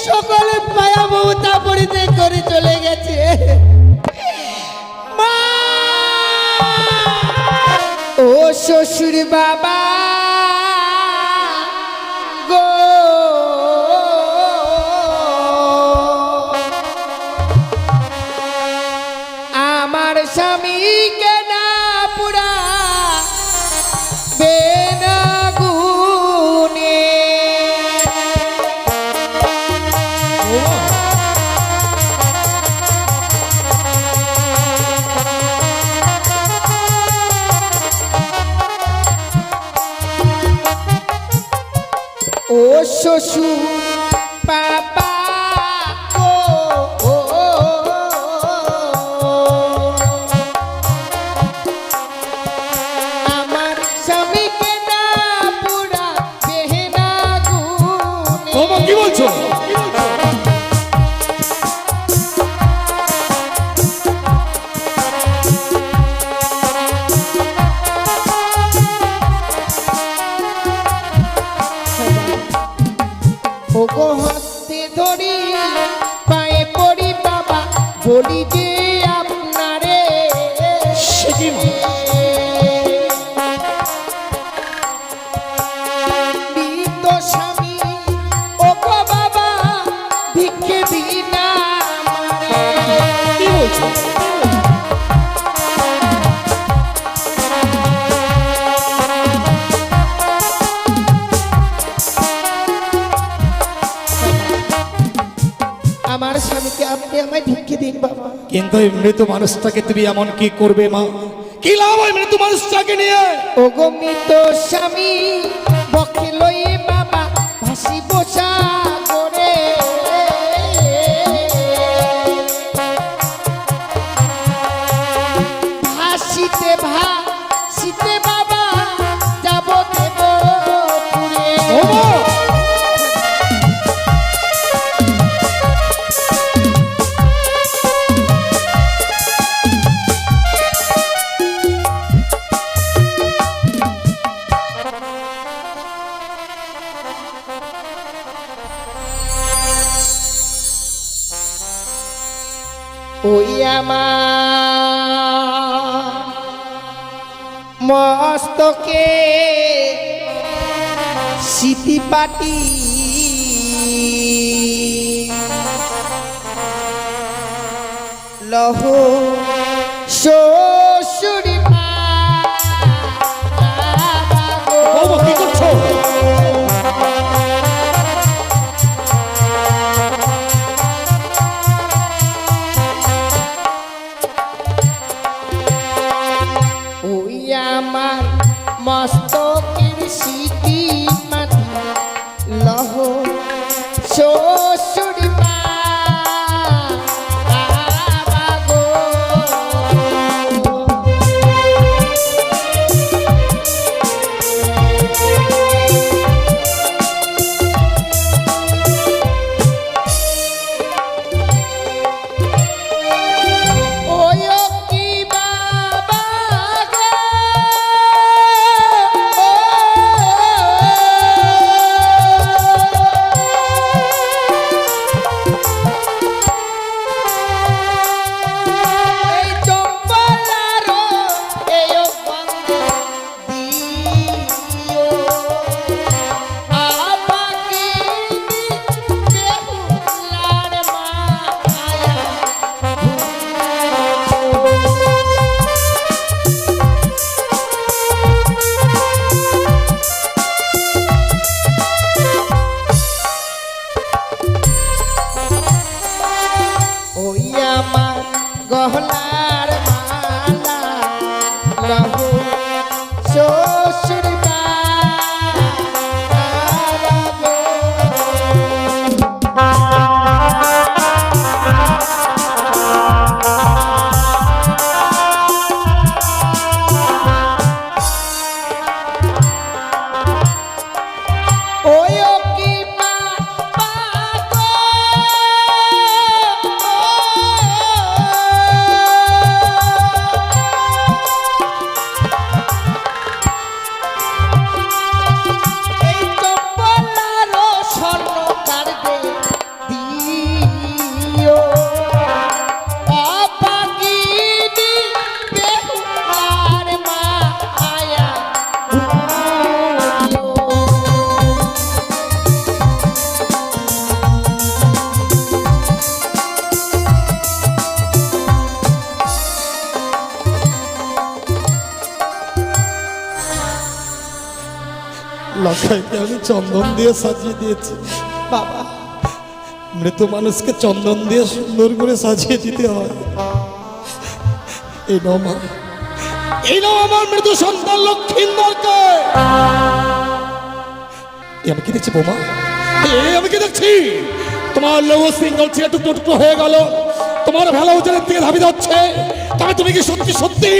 সকলে মায়া মমতা পরিত্যাগ করে চলে গেছে। মা ও শ্বশুর বাবা গো, আমার স্বামীকে না পুরা বেনাগুনে। ও শ্বশুর বাবা গো, আমার স্বামীকে না পুরা বেনাগুনে। কি বলছো? ওগো হস্তে ধরি পায়ে পড়ি বাবা, বলি যে আপনারে মৃত স্বামী ওগো বাবা ভিক্ষে দিন আমারে। কি বলছো? আমার স্বামীকে আপনি আমায় ভিক্ষে দিন বাবা। কিন্তু এই মৃত মানুষটাকে তুমি এমন কি করবে মা? কি লাভ ওই মৃত মানুষটাকে নিয়ে? ওগো মৃত স্বামী বকে লয়ে বাবা ভাসি বসা করে। ভাসিতে ভাসিতে বাবা যাব দেব পুরে। ওই আমার মস্তকে সিটি পাটি লহ শ্বশুর বাবা কি করছো? ওই আমার মস্তকের সিটি মাটি লহ শ্বশুর বাবা গো। ওই কি বাবা গো, এই চম্পলারো এই বন্দে দিও আপাকে বেহুলার মায়া। ওই আমার গহনার মালা লহ শ্বশুর বাবা গো। ওই কি বাবা গো, লখাইকে আমি চন্দন দিয়ে সাজিয়ে দিয়েছি। বাবা মৃত মানুষকে চন্দন দিয়ে সুন্দর করে সাজিয়ে দিতে হয়। এই নাও মা, এই নাও আমার মৃত সন্তান লক্ষ্মীন্দরকে। আমি কি দেখছি বৌমা? আমি কি দেখছি? তোমার লৌহ সিঙ্গল ছেলে টুকরো টুকরো হয়ে গেল, তোমার ভেলা উজানের দিকে ধাবি যাচ্ছে। তবে তুমি কি সত্যি সত্যি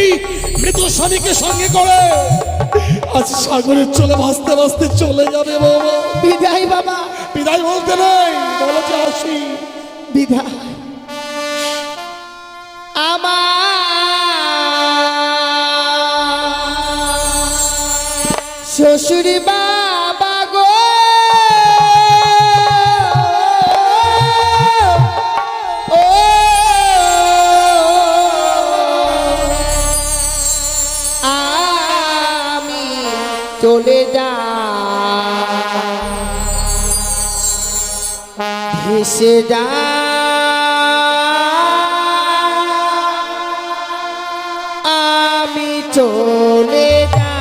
মৃত স্বামীকে সঙ্গে করে আজ সাগরের চলে ভাসতে ভাসতে চলে যাবে বৌমা? বিদায় বাবা, বিদায় বলতে নেই, বলো যে আসি। বিদায়। আমার শ্বশুর বাবা গো, ও আমি চলে যা ভেসে যা আমি চলে যা।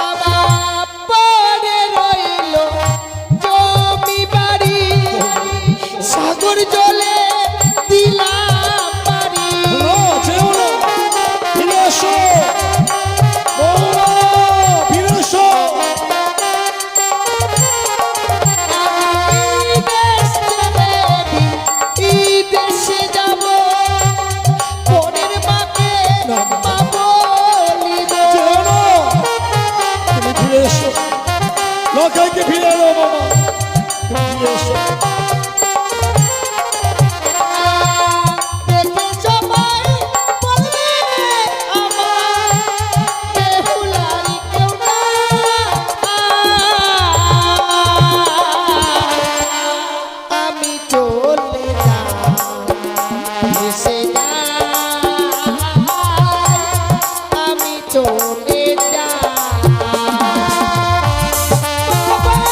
আমার পরে রইল জমি বাড়ি, সাগর জলে দিলাম পারি। দেশে যাব পরের মাকে মা বলিব। তুমি ফিরে এসো, লখাইকে ফিরে এলো বাবা, তুমি ফিরে এসো। দেখে সবাই বলবে আমার বেহুলারি কেউ না। আমি চলে যাই ভেসে যাই, আমি চলে যাই। বৌমা!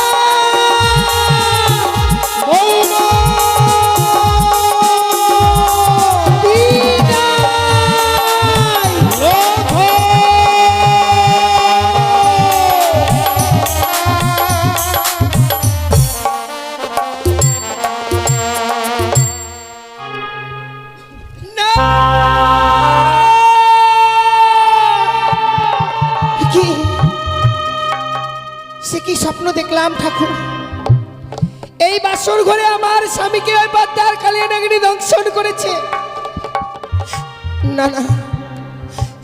সে কি স্বপ্ন দেখলাম ঠাকুর? এই বাসর ঘরে আমার স্বামীকে ওই বাদ্দার কালিয়া নাগিনী দংশন করেছে। না না,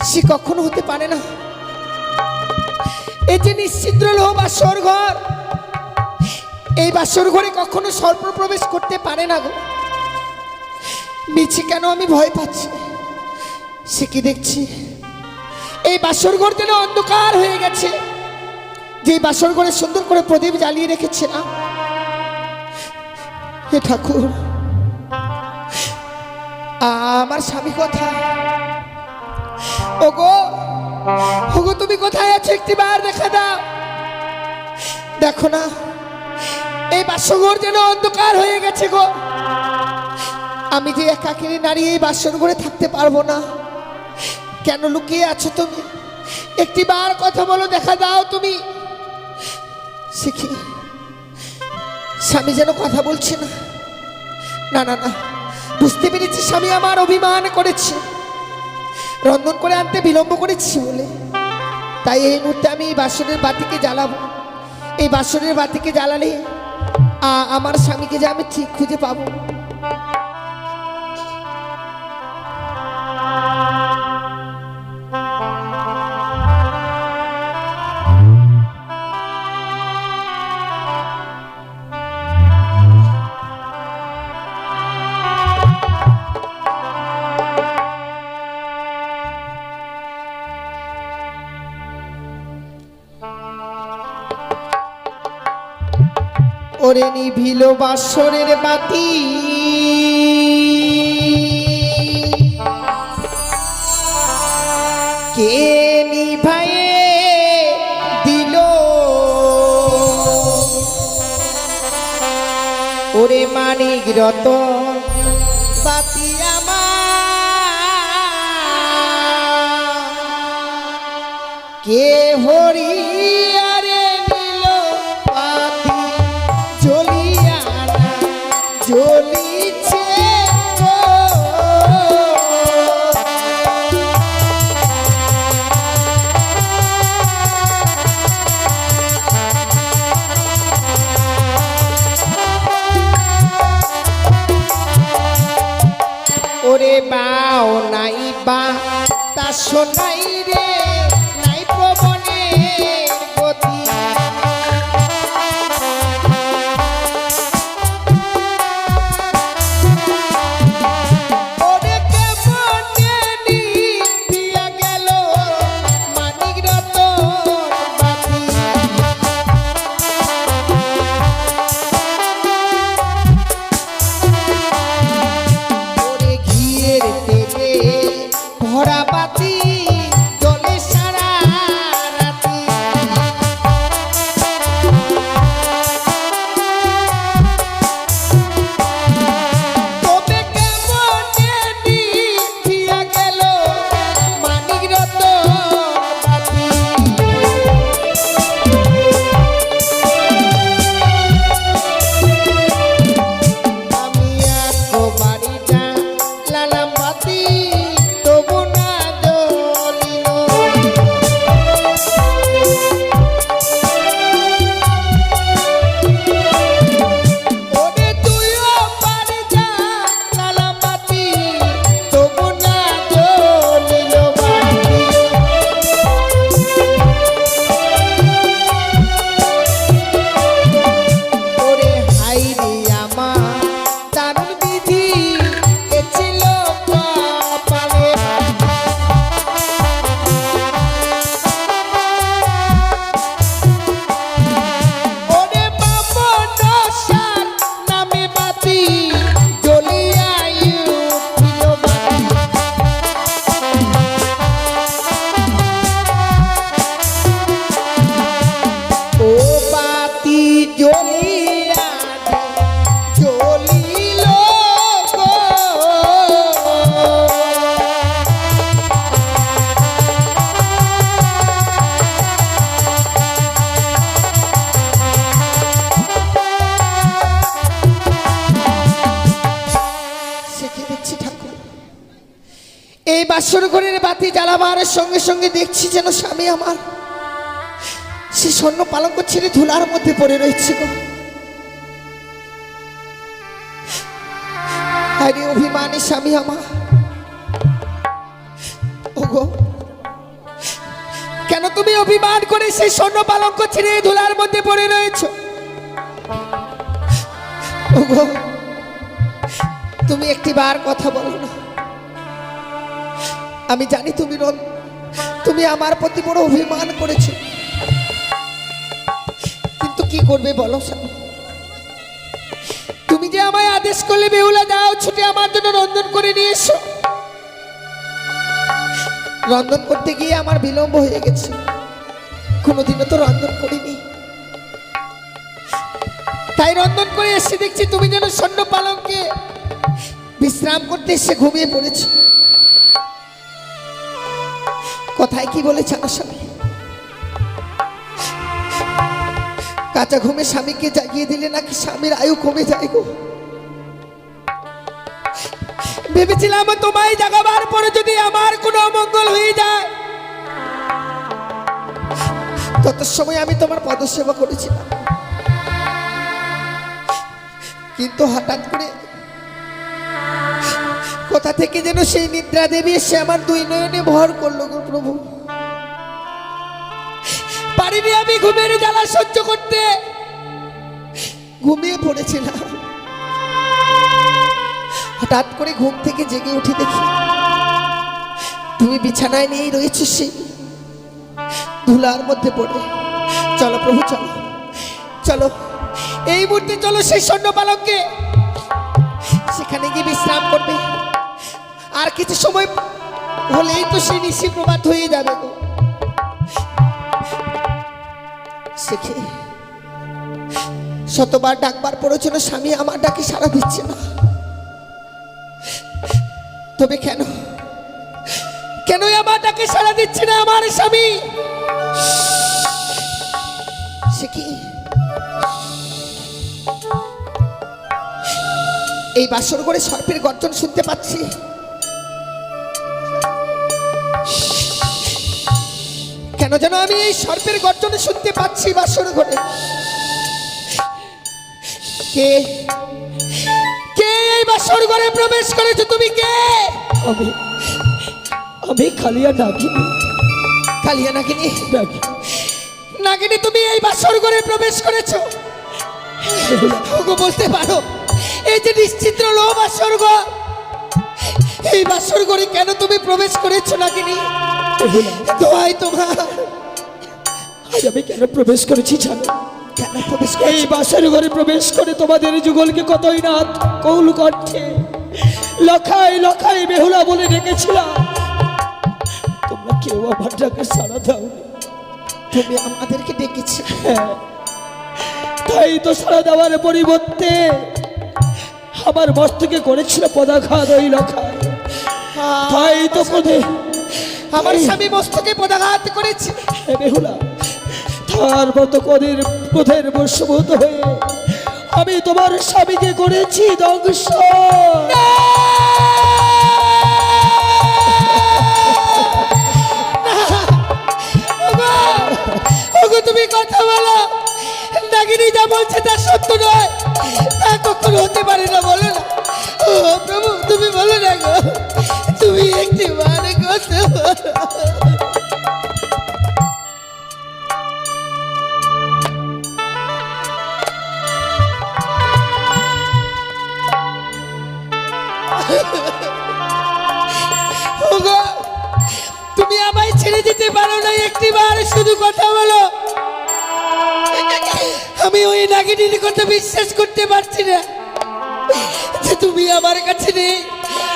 সে কখনো হতে পারে না। এই যে নিশ্চিদ্র লোহ বাসর ঘর, এই বাসর ঘরে কখনো সর্প প্রবেশ করতে পারে না গো। মিছি কেন আমি ভয় পাচ্ছি? সে কি দেখছি? এই বাসর ঘর যেন অন্ধকার হয়ে গেছে। যে বাসর ঘরে সুন্দর করে প্রদীপ জ্বালিয়ে রেখেছিলাম, হে ঠাকুর আমার স্বামী কোথায়? ওগো ওগো, তুমি কোথায় আছো? একটিবার দেখা দাও। দেখো না, এই বাসর যেন অন্ধকার হয়ে গেছে গো। আমি যে একাকিনী নারী, এই বাসর ঘরে থাকতে পারবো না। কেন লুকিয়ে আছো তুমি? একটিবার কথা বলো, দেখা দাও তুমি। শিখি স্বামী যেন কথা বলছে না। না না না, বুঝতে পেরেছি স্বামী আমার অভিমান করেছে, রন্ধন করে আনতে বিলম্ব করেছি বলে। তাই এই মুহূর্তে আমি এই বাসনের বাতিকে জ্বালাবো। এই বাসনের বাতিকে জ্বালালে আমার স্বামীকে যে আমি ঠিক খুঁজে পাবো। ওরে নিভিল বাসরের বাতি, কে নিভায়ে দিল ওরে মানিক রতন বাতি আমার কে হরিয়ারে নিল বাতি জ্বলিয়া না জ্বলিছে গো। ওরে বাও নাই বা তা শোনাই রে নাই প্রবণের গতি ওরে কেমনে নিভিয়া গেল মানিক রতন বাতি ওরে ঘিয়ের তেলে ভরা বাতি জলে সারা রাতি তবে কেমনে নিভিয়া গেল মানিক রতন বাতি আমি একবারিটা লালাম বাতি তবু না জ্বলিল ওরে তুইও পারি যা লালাম বাতি তবু না জ্বলিল বাতি ওরে হাইরে আমার দারুণ বিধি এ ছিল কপালে ওরে বামনসার নামে বাতি জ্বলিয়া উঠিল বাতি ও বাতি জ্বলিয়া জ্বলিল গো। সেকে দেখছি ঠাকুর এই বাসর ঘরের বাতি জ্বালাবার সঙ্গে সঙ্গে দেখছি যেন স্বামী আমার সে স্বর্ণ পালঙ্ক ছেড়ে ধুলার মধ্যে পড়ে রয়েছে গো। আরে অভিমানী স্বামী আমার ওগো কেন তুমি অভিমান করে সেই স্বর্ণ পালঙ্ক ছেড়ে এই ধুলার মধ্যে পড়ে রয়েছ ওগো তুমি একটিবার কথা বলো না। আমি জানি তুমি আমার প্রতি বড় অভিমান করেছো কিন্তু কি করবে বলো স্বামী তুমি যে আমায় আদেশ করলে বেহুলা যাও ছুটে আমার জন্য রন্ধন করে নিয়ে এসো রন্ধন করতে গিয়ে আমার বিলম্ব হয়ে গেছে কোনোদিনও তো রন্ধন করিনি তাই রন্ধন করে এসে দেখছি তুমি যেন স্বর্ণ পালঙ্কে বিশ্রাম করতে এসে ঘুমিয়ে পড়েছো কথায় কি বলেছে আমার স্বামী কাঁচা ঘুমে স্বামীকে জাগিয়ে দিলে নাকি স্বামীর আয়ু কমে যায় গো। ভেবেছিলাম তোমায় জাগাবার পরে যদি আমার কোনো অমঙ্গল হয়ে যায় তত সময় আমি তোমার পদসেবা করেছিলাম কিন্তু হঠাৎ করে কোথা থেকে যেন সেই নিদ্রা দেবী এসে আমার দুই নয়নে ভর করলো গো প্রভু পারিনি আমি ঘুমের জ্বালা সহ্য করতে ঘুমিয়ে পড়েছিলাম হঠাৎ করে ঘুম থেকে জেগে উঠে দেখি তুমি বিছানায় নিয়েই রয়েছো সেই ধুলার মধ্যে পড়ে চলো প্রভু চলো চলো এই মুহূর্তে চলো সেই স্বর্ণ পালঙ্কে সেখানে গিয়ে বিশ্রাম করবে আর কিছু সময় হলেই তো সে নিশি প্রভাত হয়ে যাবে গো। সখী, শতবার ডাকবার পরেও যেন স্বামী আমার ডাকে সাড়া দিচ্ছে না। তবে কেন কেন আমার ডাকে সাড়া দিচ্ছে না আমার স্বামী? সখী, এই বাসর ঘরে সর্পের গর্জন শুনতে পাচ্ছি। কেন যেন আমি এই সর্পের গর্জন শুনতে পাচ্ছি বাসর ঘরে। কে কে এই বাসর ঘরে প্রবেশ করেছো? তুমি কে? আমি কালিয়া নাগিনী। কালিয়া নাগিনী? নাগিনী, তুমি এই বাসর ঘরে প্রবেশ করেছো? ওগো, বলতে পারো এই যে নিশ্চিত্র লো বাসর ঘর, এই বাসর ঘরে কেন তুমি প্রবেশ করেছো নাগিনী? দোহাই তোমার। আজ আমি কেন প্রবেশ করেছি জানো? কেন প্রবেশ এই করেছো? বাসর ঘরে প্রবেশ করে তোমাদের যুগলকে কতই না কৌল কণ্ঠে লখাই লখাই বেহুলা বলে ডেকেছিলাম। তোমরা কেউ আমার ডাকে সাড়া দাওনি। তুমি আমাদেরকে ডেকেছি। হ্যাঁ, তাই তো সাড়া দেওয়ার পরিবর্তে আমার মস্তকে করেছিল পদাঘাত ওই লখাই। তাই তো ক্রোধে আমার স্বামী মস্তকে পদাঘাত করেছে। বেহুলা, তার মতো ক্রোধের বশীভূত হয়ে আমি তোমার স্বামীকে করেছি ধ্বংস। ওগো, তুমি কথা বলো। নাগিনী যা বলছে তা সত্য নয়, তা কখনো হতে পারে না। বলো না। ও প্রভু, তুমি বলো না গো, তুমি একটি মানে কথা বলো। ওগো, তুমি আমায় ছেড়ে যেতে পারো না, একটিবার শুধু কথা বলো। আমি ওই নাগিনীর কথা বিশ্বাস করতে পারছি না যে তুমি আমার কাছে নেই।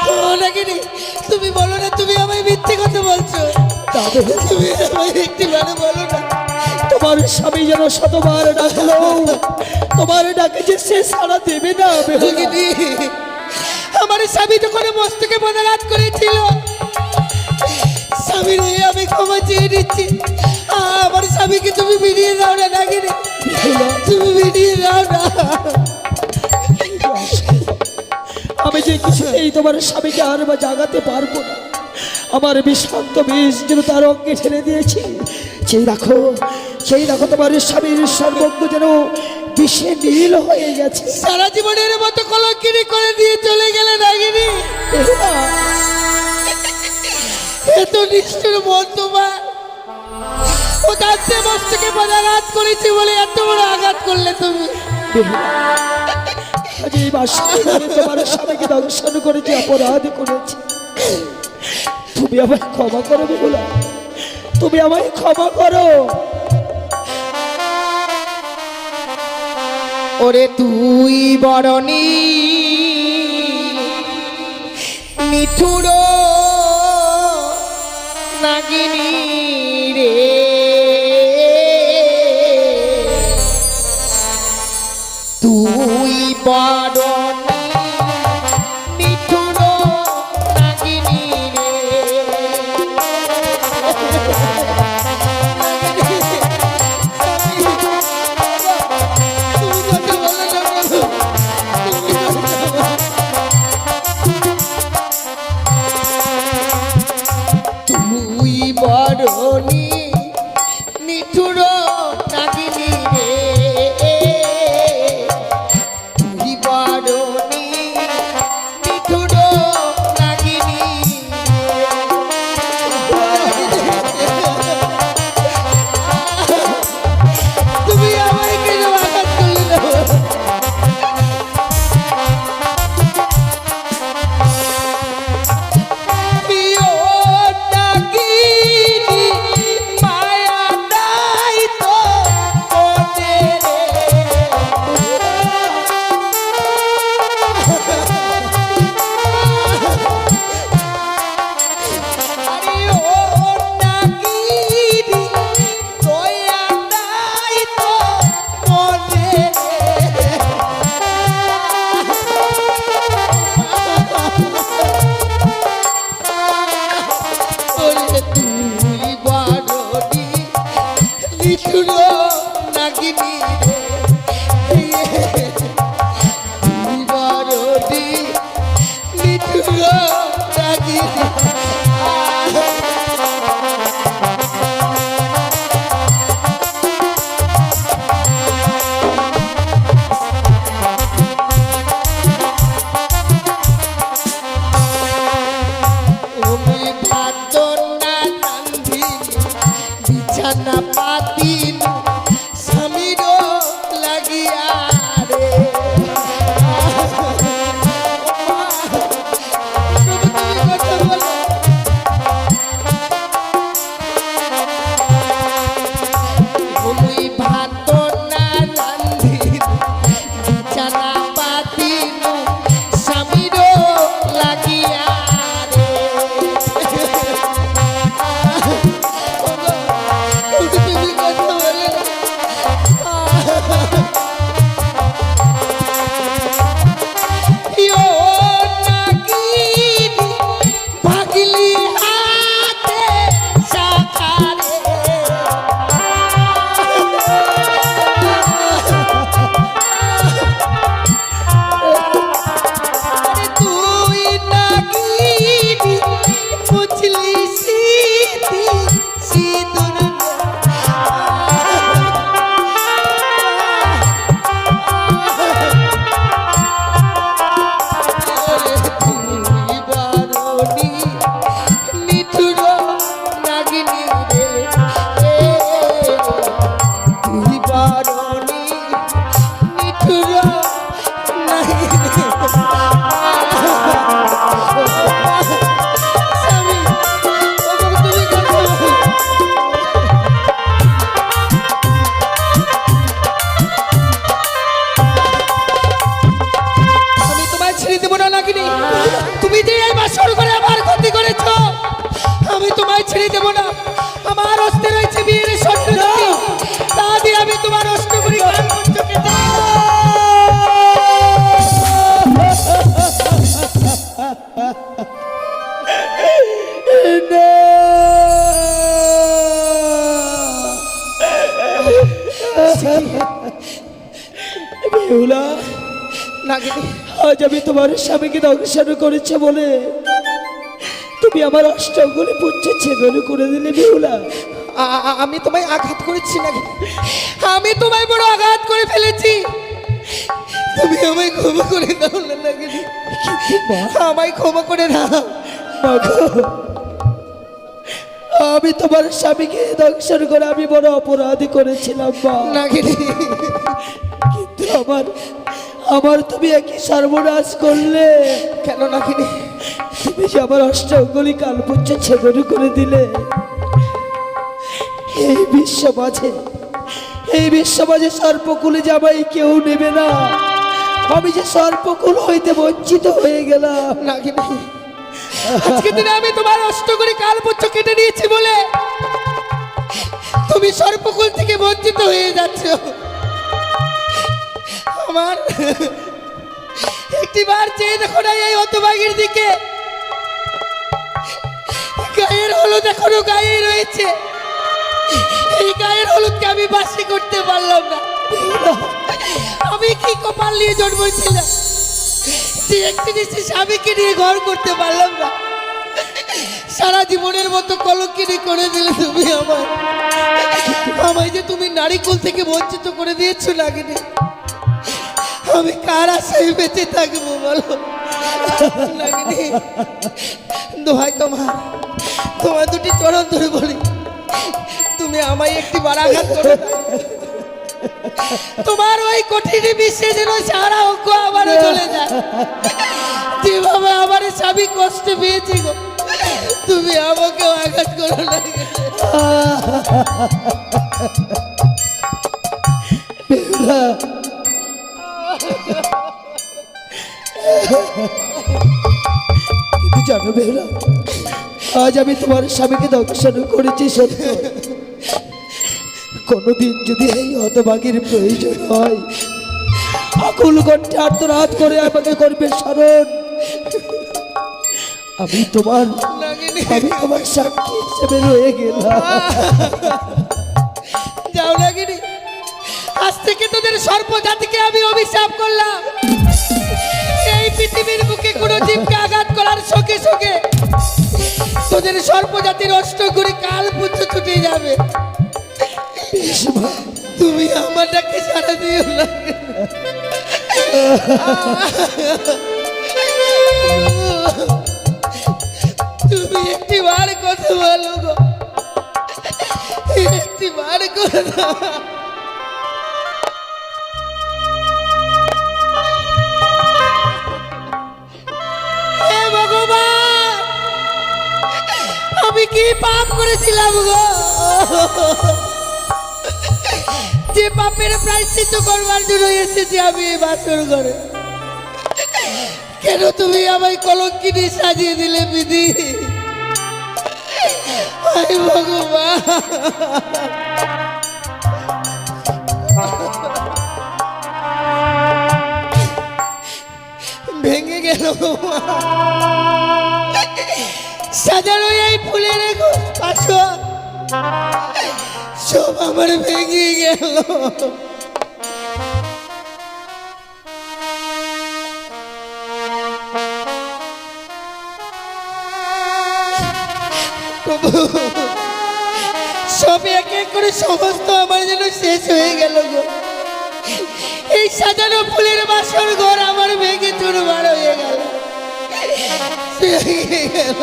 ও নাগিনী, তুমি বলো না, তুমি আমায় মিথ্যে কথা বলছো। তুমি আমায় একটিবার বলো না। তোমার স্বামী যেন শতবার ডাকলো, তোমার ডাকে যে সে সাড়া দেবে না। নাগিনী, আমার স্বামী যখন মস্তকে পদাঘাত করেছিল, স্বামীর হয়ে আমি ক্ষমা চেয়ে নিচ্ছি। আমার স্বামীকে তুমি ফিরিয়ে দাও না নাগিনী, তুমি ফিরিয়ে দাও না। আমি যে কিছুতেই তোমার স্বামীকে আর বা জাগাতে পারবো না। আমার বিষাক্ত বিষ যেন তার অঙ্গে ঠেলে দিয়েছি। সেই দেখো তোমার স্বামীর সর্বজ্ঞ যেন বিষে নীল হয়ে গেছে। সারা জীবনের মতো কলঙ্কিনী করে দিয়ে চলে গেলে নাগিনী। এত নিষ্ঠুর মন তোমার। ও তার চেয়ে মস্তকে পদাঘাত করেছি বলে এত বড় আঘাত করলে তুমি। আজ এই বাসরে তোমার স্বামীকে দংশন করে যে অপরাধ করেছি, তুমি আমায় ক্ষমা করো বেহুলা, তুমি আমায় ক্ষমা করো। ওরে তুই বরণী মিঠুর নাগিনী রে, তুই বরণী মিঠুর নাগিনী রে। তুই বরণী নিঠুর নাগিনী রে, তুই বরণী নিঠুর নাগিনী। তুমি আমায় কেন আঘাত করলে না? প্রিয় নাগিনী ওরে তুই বড়নি নিঠুর নাগিনী রে তুই বড়নি নিঠুর নাগিনী তুমি ভাত না রান্ধি বিছানা পাতিন স্বামীর লাগিয়া রে তুমি ভাত না রান্ধি বিছানা পাতিন স্বামীর লাগিয়া রে তুমি কথা বলে ইয়ো নাগিনী ভাগলি হাতে সাকারে আরে তুই নাগিনী বুঝলি সিদ্ধি সিঁদুর তুই বারণী নিঠুর নাগিনী রে তুই বারণী নিঠুর নাগিনী স্বামী তুমি কথা বলো। আমি তোমায় ছেড়ে দেবো না নাগিনী তুমি যে এই বাসর করে আমার ক্ষতি করেছ আমি তোমায় ছেড়ে দেবো না আমার অস্তে রয়েছে বিয়ের স্বপ্ন তা দিয়ে আমি তোমার অষ্ট করি গান মঞ্চ কেটে বেহুলা, নাগিনী আজ আমি তোমার স্বামীকে দংশন করেছে বলে তুমি আমার অষ্টগুলি পুচ্ছে ছেদন করে দিলে বেহুলা। আমি তোমায় আঘাত করেছি নাকি আমি তোমায় বড় আঘাত করে ফেলেছি তুমি আমায় ক্ষমা করে দাও না নাগিনী আমায় ক্ষমা করে দাও মাগো, আমি তোমার স্বামীকে দংশন করে আমি বড় অপরাধী করেছিলাম মা। নাগিনী কিন্তু আমার তুমি একই সর্বনাশ করলে। কেন নাগিনী তুমি যে আমার অষ্টগুলি কালপুচ্ছে ছেদন করে দিলে। এই বিশ্বমাঝে সর্পকুলে যাবাই কেউ নেবে না। আমি যে সর্পকুল হইতে বঞ্চিত হয়ে গেলাম। নাগিনী আজকে দিনে আমি তোমার অষ্ট করে কালপুচ্ছ কেটে নিয়েছি বলে তুমি সর্পকুল থেকে বঞ্চিত হয়ে যাচ্ছ। আমার একটিবার চেয়ে দেখো না এই হতভাগীর দিকে গায়ের হলুদ এখনো গায়ে রয়েছে এই গায়ের হলুদকে আমি বাসি করতে পারলাম না। আমি কি কপাল নিয়ে জন্মেছিলাম যে একটি দেশে স্বামীকে নিয়ে ঘর করতে পারলাম না। সারা জীবনের মতো কলঙ্কিনী করে দিলে তুমি আমায় যে তুমি নারীকুল থেকে বঞ্চিত করে দিয়েছো নাগিনী। আমি কার আশায় বেঁচে থাকবো বলো নাগিনী। দোহাই তোমার দুটি চরণ ধরে বলি তুমি আমায় একটি বার আঘাত করো না। তোমার ওই কঠিন বিশ্বে যেন সারা অঙ্ক আবারও চলে যায়। যেভাবে আমার স্বামী কষ্ট পেয়েছি গো তুমি আমাকে আঘাত করো না। বেহুলা, কিন্তু জানো বেহুলা, আজ আমি তোমার স্বামীকে দংশন করেছি সত্য। কোনদিন যদি এই হতভাগীর প্রয়োজন হয় আকুল কণ্ঠে আর্তনাদ করে আমাকে করবে স্মরণ। আমি তোমার নাগিনী আমি তোমার সাক্ষী হিসেবে রয়ে গেলাম। যাও নাগিনী, আজ থেকে তোদের সর্বজাতিকে আমি অভিশাপ করলাম। এই পৃথিবীর বুকে কোনো জীবকে আঘাত করার সঙ্গে সঙ্গে তোদের সর্বজাতির অষ্টগুড়ি কাল পুত্র ছুটে যাবে। তুমি আমারটাকে সারা দিও না। তুমি একটি বার কথা বলো গো, একটি বার কথা। হে ভগবান, আমি কি পাপ করেছিলাম গো, যে পাপের প্রায়শ্চিত্ত করবার জন্য এসেছি আমি এই বাসর ঘরে? কেন তুমি আমায় কলঙ্কিনী সাজিয়ে দিলে বিধি? হায় ভগবান, ভেঙে গেল সাজানো এই ফুলের পাশন, সব আমার ভেঙে গেল। প্রভু, সব এক এক করে সমস্ত আমার যেন শেষ হয়ে গেল গো। এই সাজানো ফুলের বাসর ঘর আমার ভেঙে চুরমার হয়ে গেল, ভেঙে গেল।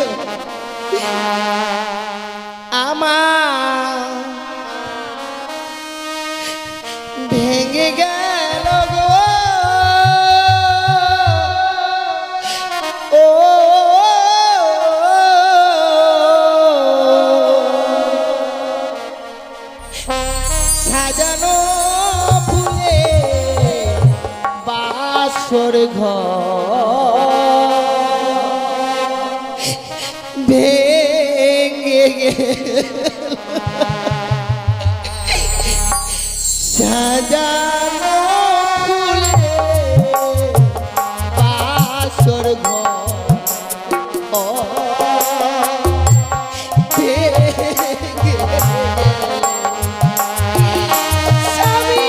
আমার ভেঙে গেল গো, ও সাজানো ফুলে বাসর ঘর ভেঙে গেল, সাজানো ফুলে বাসর ঘর ভেঙে গেল। স্বামী,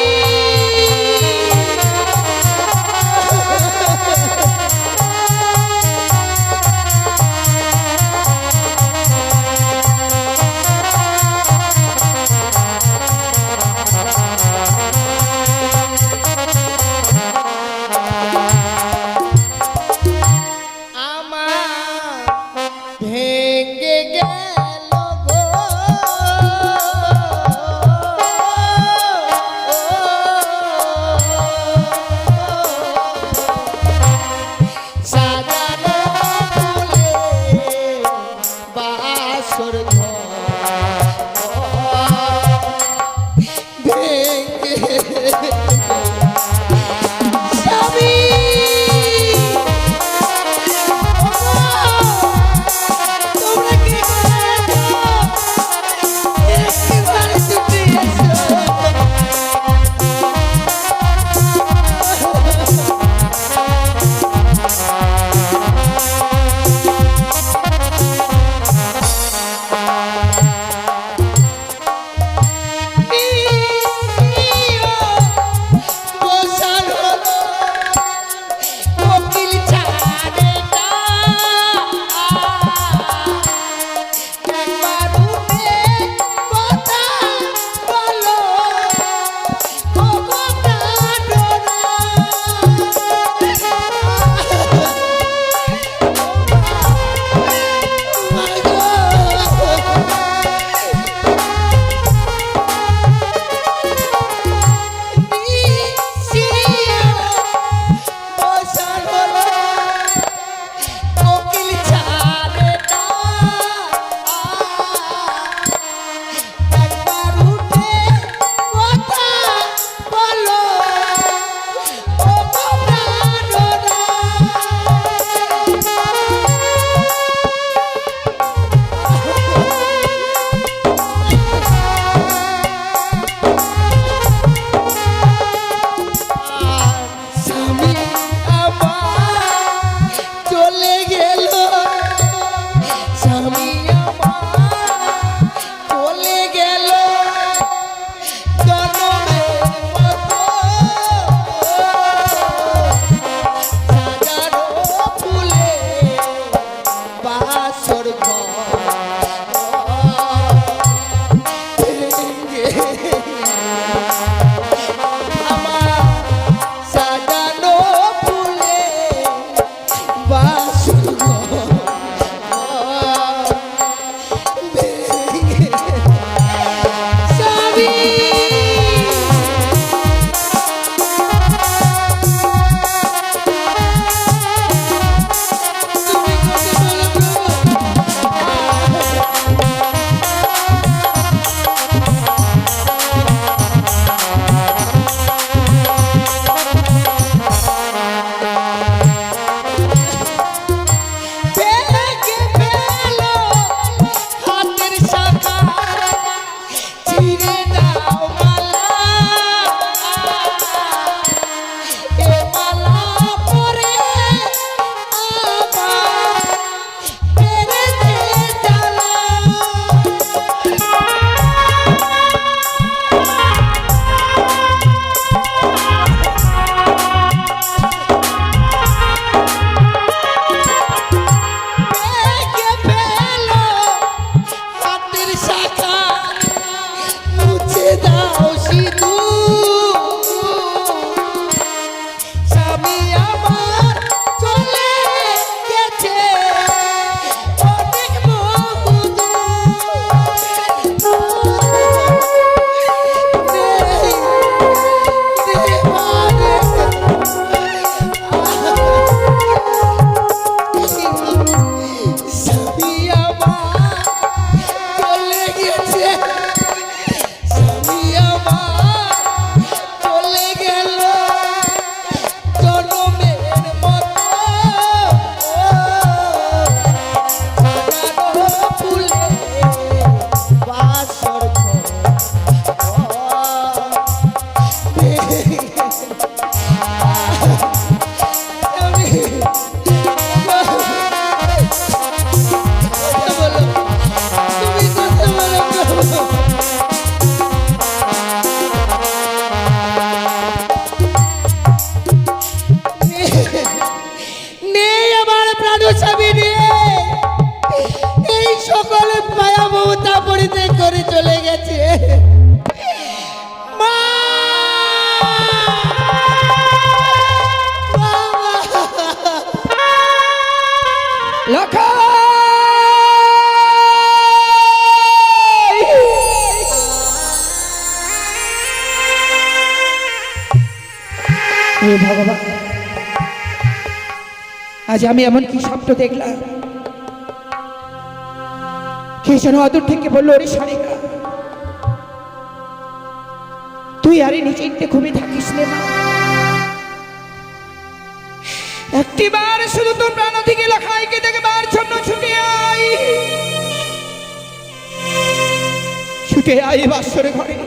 আজ আমি এমন কি স্বপ্ন দেখলাম, কে যেন অদূর থেকে বললো, ওরে সারিকা, তুই আরে নিচিন্তে ঘুমিয়ে থাকিস রে মা। একটিবার শুধু তোর প্রাণ থেকে লখাইকে দেখবার জন্য ছুটে আই বাসর ঘরে।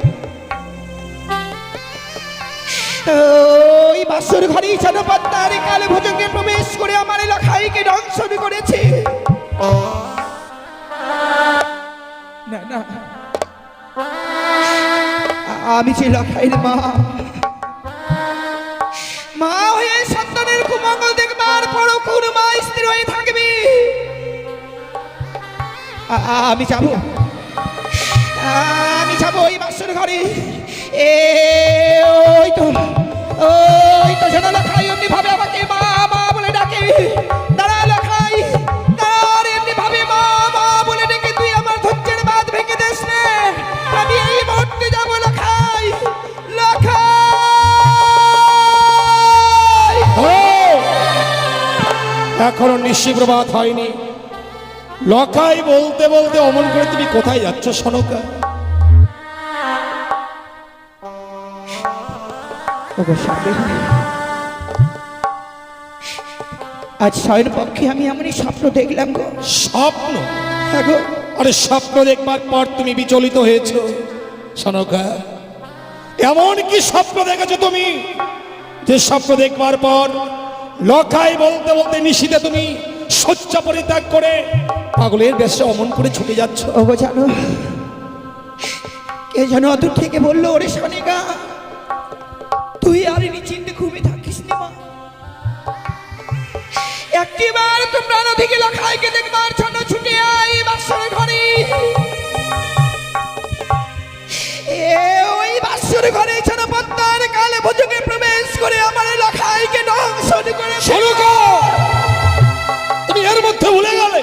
ওই বাসর ঘরেই যেন পদ্মার কালে ভোজকে প্রবেশ করে আমার লখাইকে দংশন করেছে। না না, আমি যে লখাইয়ের মা, মা হয়ে সন্তানের কুমঙ্গল দেখবার পর কোন মা স্থির হয়ে থাকবে? আমি যাব, আমি যাব ওই বাসর ঘরে। ওই তো যেন লখাই এমনি ভাবে আমাকে মা মা বলে ডাকে। দাঁড়া লখাই, দাঁড়া, এমনি ভাবে মা মা বলে ডেকে তুই আমার ধৈর্যের বাঁধ ভেঙে দিস না। আমি এই মুহূর্তে যাব লখাই, লখাই। এখনো নিশিপ্রভাত হয়নি, লখাই বলতে বলতে অমন করে তুমি কোথায় যাচ্ছ সনকা? আজ শয়ের পক্ষে আমি এমনই স্বপ্ন দেখলাম গো। স্বপ্ন? হ্যাঁ গো। আরে স্বপ্ন দেখবার পর তুমি বিচলিত হয়েছ সনকা? এমন কি স্বপ্ন দেখেছো তুমি যে স্বপ্ন দেখবার পর লখাই বলতে বলতে নিশিতে তুমি শয্যা পরিত্যাগ করে পাগলের বেশে অমন করে ছুটে যাচ্ছ? ওগো জানো, কে যেন অদূর থেকে বললো, ওরে সনিকা, তুই আর নিশ্চিন্তে ঘুমিয়ে থাকিস নি মা। একটিবার তোমরা নদীকে লখাইকে দেখবার জন্য ছুটে আই বাসর ঘরে। ওই বাসর ঘরে যেন পদ্মার কালে ভোজকে প্রবেশ করে আমার লখাইকে দংশন করে। তুমি এর মধ্যে ভুলে গেলে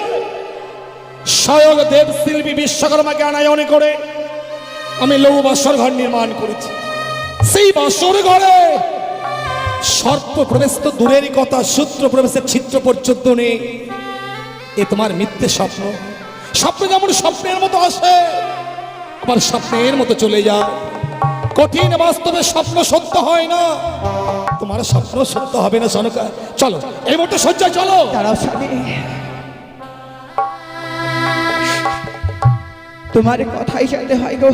স্বয়ং দেব শিল্পী বিশ্বকর্মাকে আনায়নে করে আমি লৌহ বাসর ঘর নির্মাণ করেছি। সেই বাসর ঘরে সর্প প্রবেশ তো দূরেরই কথা, সূত্র প্রবেশের ছিদ্র পর্যন্ত নেই। এ তোমার মিথ্যে স্বপ্ন। স্বপ্ন যেমন স্বপ্নের মতো আসে, আবার স্বপ্নের মতো চলে যায়। কঠিন বাস্তবে স্বপ্ন সত্য হয় না, তোমার স্বপ্ন সত্য হবে না সনকা। চলো এই মুহূর্তে শয্যায় চলো। দাঁড়াও স্বামী, তোমার কথাই জানতে হয় গো।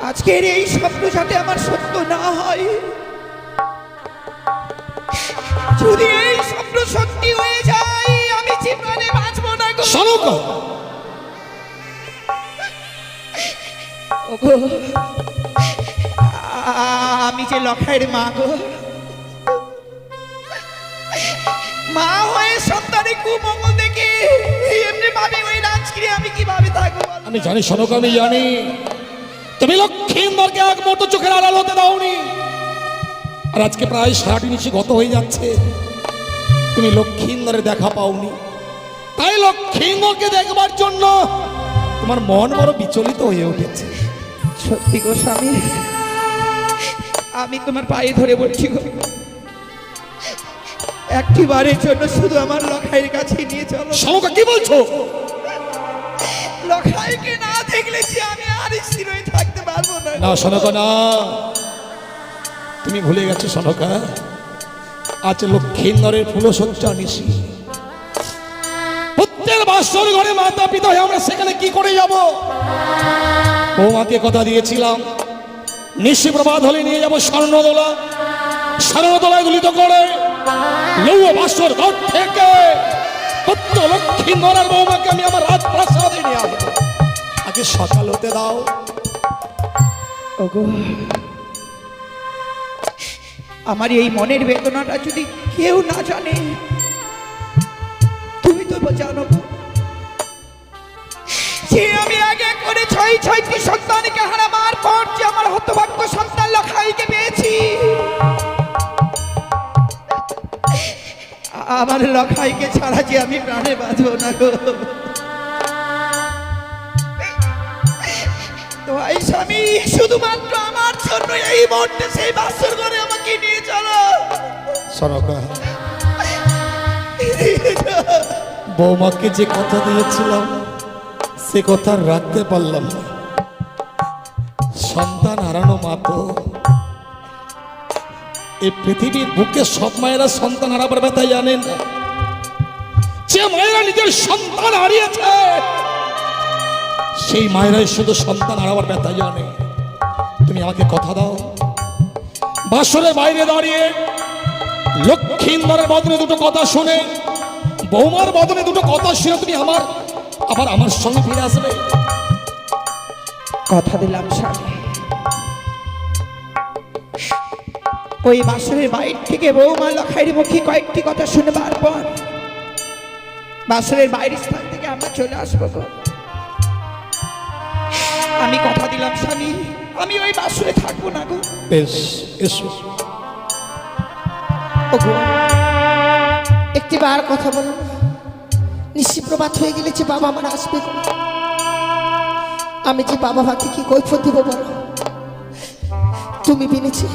আজকের এই স্বপ্ন যাতে আমার সত্য না হয়। যদি এই স্বপ্ন সত্যি হয়ে যায় আমি জীবনে বাঁচবো না গো। সনকা, ওগো, আমি যে লখাইয়ের মা গো, মা হয়ে সন্তানের কুমঙ্গল দেখে এমনি ভাবে ওই রাজগৃহে আমি কিভাবে থাকবো? আমি জানি সনকা, আমি জানি তুমি লক্ষ্মীন্দরকে এক মুহূর্ত চোখের আড়াল হতে দাওনি। আর আজকে প্রায় 6টি নিশি গত হয়ে যাচ্ছে, তুমি লক্ষ্মীন্দরের দেখা পাওনি। তাই লক্ষ্মীন্দরকে দেখবার জন্য তোমার মন বড় বিচলিত হয়ে উঠেছে। সত্যি গো স্বামী, আমি তোমার পায়ে ধরে বলছি গো, একটি বারের জন্য শুধু আমার লখাইয়ের কাছে নিয়ে চলো। সনকা কি বলছো? লখাইকে না দেখলে যে আমি আর স্থির হয়ে থাকতে পারবো না। না সনকা না, তুমি ভুলে গেছো সনকা, আজ লক্ষ্মীন্দরের ফুলসজ্জা নিশি। প্রত্যেক বাসর ঘরে মাতা পিতা হয়ে আমরা সেখানে কি করে যাব? বৌমাকে কথা দিয়েছিলাম নিশি প্রভাত হলে নিয়ে যাবো স্বর্ণদোলা, স্বর্ণদোলায় দুলিত করে লৌহ বাসর ঘর থেকে প্রত্যেক লক্ষ্মীন্দরের বৌমাকে আমি আমার রাজপ্রাসাদে নিয়ে আসবো। আগে সকাল হতে দাও। ওগো, আমার এই মনের বেদনাটা যদি কেউ না জানে, তুমি তো জানো যে আমি আগে করে 6টি সন্তানকে হারাবার পর যে আমার হতভাগ্য সন্তান লখাইকে পেয়েছি। আমার লখাইকে ছাড়া যে আমি প্রাণে বাঁচবো না গো। তো এই স্বামী, শুধুমাত্র আমার জন্য এই মুহূর্তে সেই বাসর ঘরে আমাকে নিয়ে চলো। সনকা, বৌমাকে যে কথা দিয়েছিলাম সে কথা আর রাখতে পারলাম না। সন্তান হারানো মা তো এই পৃথিবীর বুকে সব মায়েরা সন্তান হারাবার ব্যথা জানেন না। যে মায়েরা নিজের সন্তান হারিয়েছে সেই মায়েরাই শুধু সন্তান হারাবার ব্যথা জানে। তুমি আমাকে কথা দাও, বাসরের বাইরে দাঁড়িয়ে লক্ষ্মীন্দরের বদনে দুটো কথা শুনে, বৌমার বদনে দুটো কথা শুনে তুমি আবার আমার সঙ্গে ফিরে আসবে। কথা দিলাম স্বামী, ওই বাসরের বাইর থেকে বৌমা লখাইয়ের মুখে কয়েকটি কথা শুনবার পর বাসরের বাইরের স্থান থেকে আমরা চলে আসবো গো। আমি কথা দিলাম স্বামী, আমি ওই বাসরে থাকবো না গো। বেশ, এসো। ওগো, একটি বার কথা বলো, নিশি প্রভাত হয়ে গেলে যে বাবা আমার আসবে গো। আমি যে বাবা মাকে কি কৈফিয়ত দেবো বলো? তুমি বিনেছি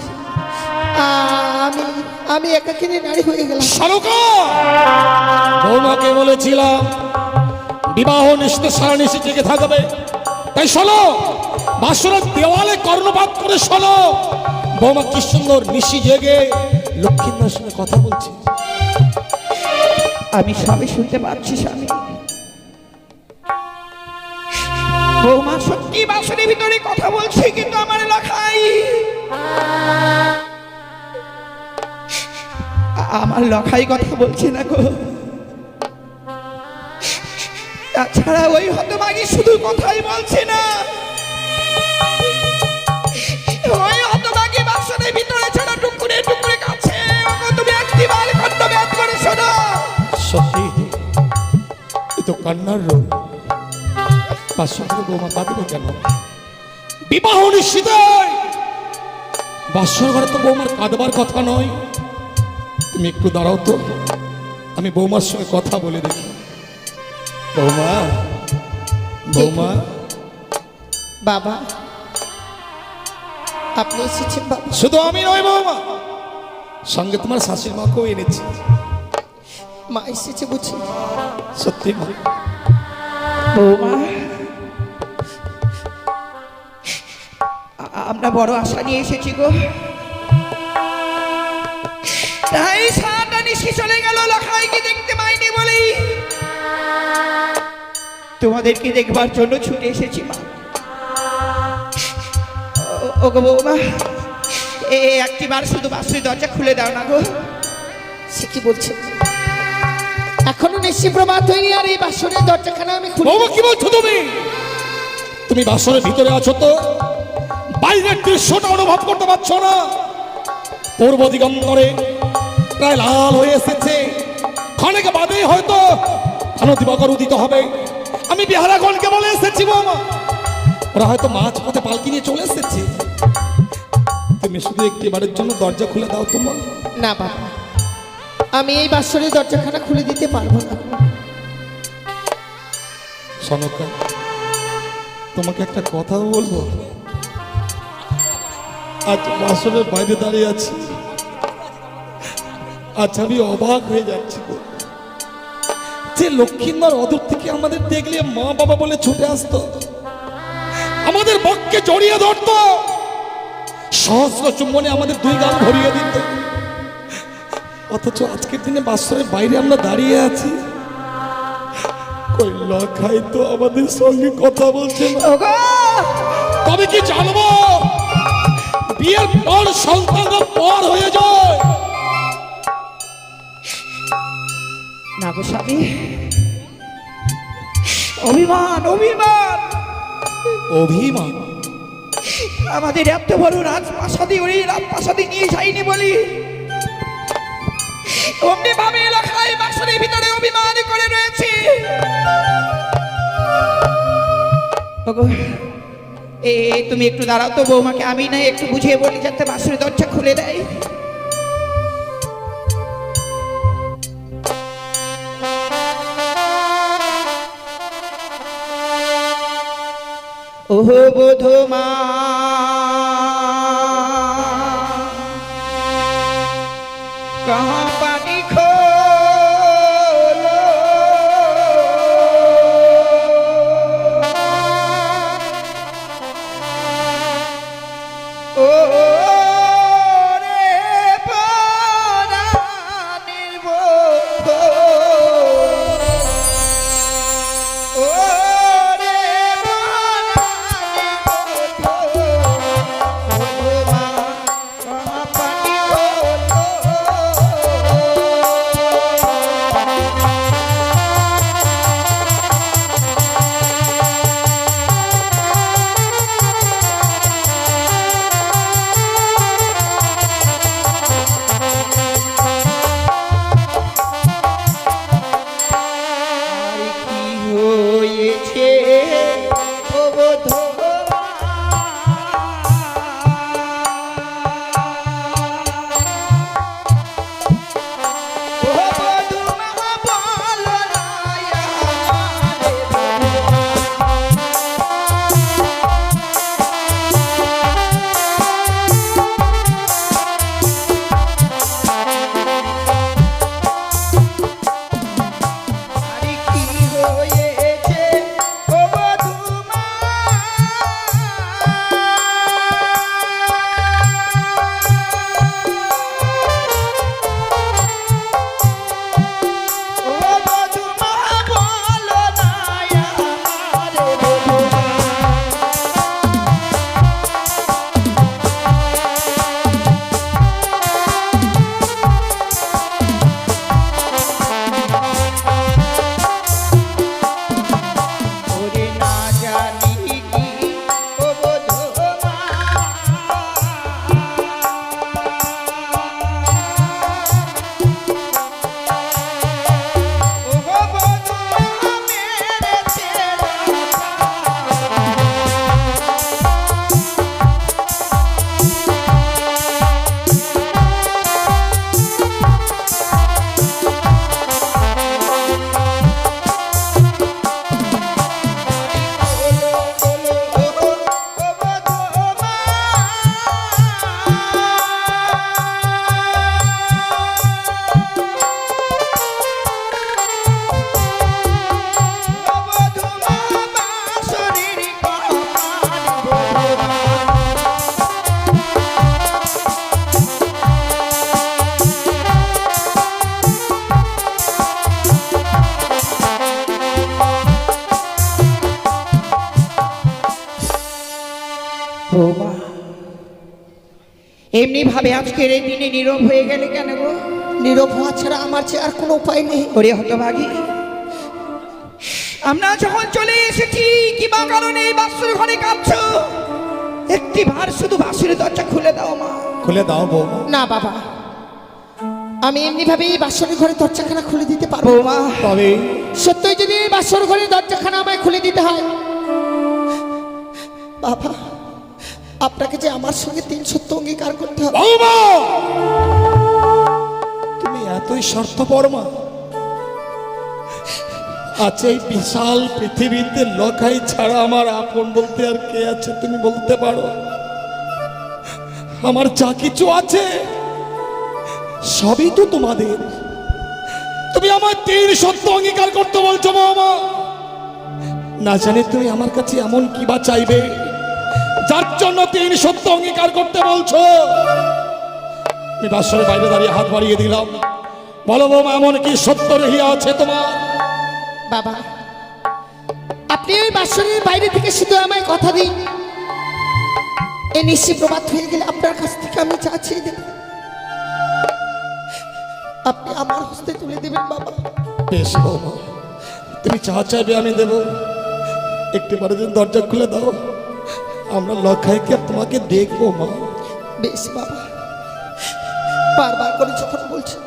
আমি একাকিনী নারী হয়ে গেলাম। শালুকা, বৌমাকে বলেছিলাম বিবাহ নিশ্চিত সারা নিশি জেগে থাকবে, তাই শোনো, বাসরের দেওয়ালে কর্ণপাত করে শোনো, বৌমা কি সুন্দর নিশি জেগে লক্ষ্মীন্দরের সঙ্গে কথা বলছে। আমি সবই শুনতে পাচ্ছি স্বামী। বৌমা সত্যি বাসনের ভিতরে কথা বলছে, কিন্তু আমার লখাই কথা বলছে না গো। তাছাড়া ওই হতভাগী শুধু কথাই বলছে না, ওই হতভাগী বাসনের ভিতরে ছাড়া টুকুরে টুকুরে কাছে। তুমি একটিবার কণ্ঠভেদ করে শোনো। সত্যি এ তো কান্নার রোল। বাসরে বৌমা কাঁদবে কেন? বিবাহ নিশ্চিত, বাসর ঘরে তো বৌমার কাঁদবার কথা নয়। তুমি একটু দাঁড়াও তো, আমি বৌমার সঙ্গে কথা বলে দেখি। বৌমা, বৌমা। বাবা, আপনি এসেছেন বাবা? শুধু আমি নয় বৌমা, সঙ্গে তোমার শাশুড়ি মাকেও এনেছি। মা এসেছে বুঝি? সত্যি মা। বৌমা, আমরা বড় আশা নিয়ে এসেছি গো। তাই সারাটা নিশি চলে গেল লখাইকে দেখতে পাইনি বলেই তোমাদেরকে দেখবার জন্য ছুটে এসেছি মা। ও গো বৌমা, একটিবার শুধু বাসুর দরজা খুলে দাও না গো। সে কি বলছে? এখনো নিশি প্রভাত হয়নি আর এই বাসনের দরজাখানা আমি খুলে। বৌমা কি বলছো তুমি? তুমি বাসনের ভিতরে আছো তো বাইরের দৃশ্যটা অনুভব করতে পারছো না? পূর্ব দিগন্তরে প্রায় লাল হয়ে এসেছে, ক্ষণিক বাদেই হয়তো আলো দিবাকর উদিত হবে। আমি বিহারাগণকে বলে এসেছি বৌমা, ওরা হয়তো মাছ পথে পালকি নিয়ে চলে এসেছে। তুমি শুধু একটিবারের জন্য দরজা খুলে দাও তোমার। না বাবা, আমি এই বাসনের দরজাখানা খুলে দিতে পারবো না। সনকা, তোমাকে একটা কথা বলবো। আজ বাসনের বাইরে দাঁড়িয়ে আছি, আজ আমি অবাক হয়ে যাচ্ছি গো। যে লক্ষ্মীন্দর অদূর থেকে আমাদের দেখলে মা বাবা বলে ছুটে আসতো, আমাদের বক্ষে জড়িয়ে ধরতো, সহস্র চুম্বনে আমাদের দুই গাল ভরিয়ে দিত। অথচ আজকের দিনে বাসরের বাইরে আমরা দাঁড়িয়ে আছি, কই লখাই তো আমাদের সঙ্গে কথা বলছে না। তবে কি জানবো, বিয়ের পর সন্তানরা পর হয়ে যায় না গো স্বামী। অভিমান অভিমান অভিমান। আমাদের এত বড় রাজপ্রাসাদে ওই রাজপ্রাসাদে নিয়ে যায়নি বলি অমনি ভাবে এলাকায় বাসনের ভিতরে অভিমান করে রয়েছে। তুমি একটু দাঁড়াও তো বৌমাকে, আমি না একটু বুঝিয়ে বলি যাতে বাসনের দরজা খুলে দেয়। ওহো বোধমা कहाँ হয়েছে ও বধূ বৌমা এমনি ভাবে আজকের এই দিনে নীরব হয়ে গেলে কেন গো? নীরব হওয়া ছাড়া আমার যে আর কোনো উপায় নেই। ওরে হতভাগী, আমরা যখন চলে এসেছি কিবা কারণে এই বাসুর ঘরে কাঁদছো, একটি বার শুধু বাসুরের দরজা খুলে দাও মা। খুলে দাও বৌমা। না বাবা, আমি এমনি ভাবে এই বাসরের ঘরে দরজাখানা খুলে দিতে পারবো বৌমা তবে সত্যই যদি এই বাসর ঘরে দরজাখানা আমায় খুলে দিতে হয়, বাবা আপনাকে যে আমার সঙ্গে 3 সত্য অঙ্গীকার করতে হবে। বৌমা তুমি এতই স্বার্থপর মা? আচ্ছা এই বিশাল পৃথিবীতে লখাই ছাড়া আমার আপন বলতে আর কে আছে তুমি বলতে পারো? আমার যা কিছু আছে সবই তো তোমাদের। তুমি আমার 3 সত্য অঙ্গীকার করতে বলছো বৌমা? না জানি তুমি আমার কাছে এমন কি বা চাইবে যার জন্য 3 সত্য অঙ্গীকার করতে বলছো? আমি বাসরের বাইরে দাঁড়িয়ে হাত বাড়িয়ে দিলাম। বলো বৌমা, এমন কি সত্য রহিয়া আছে তোমার? বাবা আপনি ওই বাসরের বাইরে থেকে শুধু আমায় কথা দিন, এই নিশ্চিত প্রবাদ হয়ে গেলে আপনার কাছ থেকে আমি চা চেয়ে দেব, আপনি আমার হস্তে তুলে দেবেন বাবা। বেশ বৌমা, তুমি চা চাইবে আমি দেব। একটি বারে দিন দরজা খুলে দাও, আমরা লখাইকে তোমাকে দেখবো মা। বেশ বাবা, বারবার করে যখন বলছেন,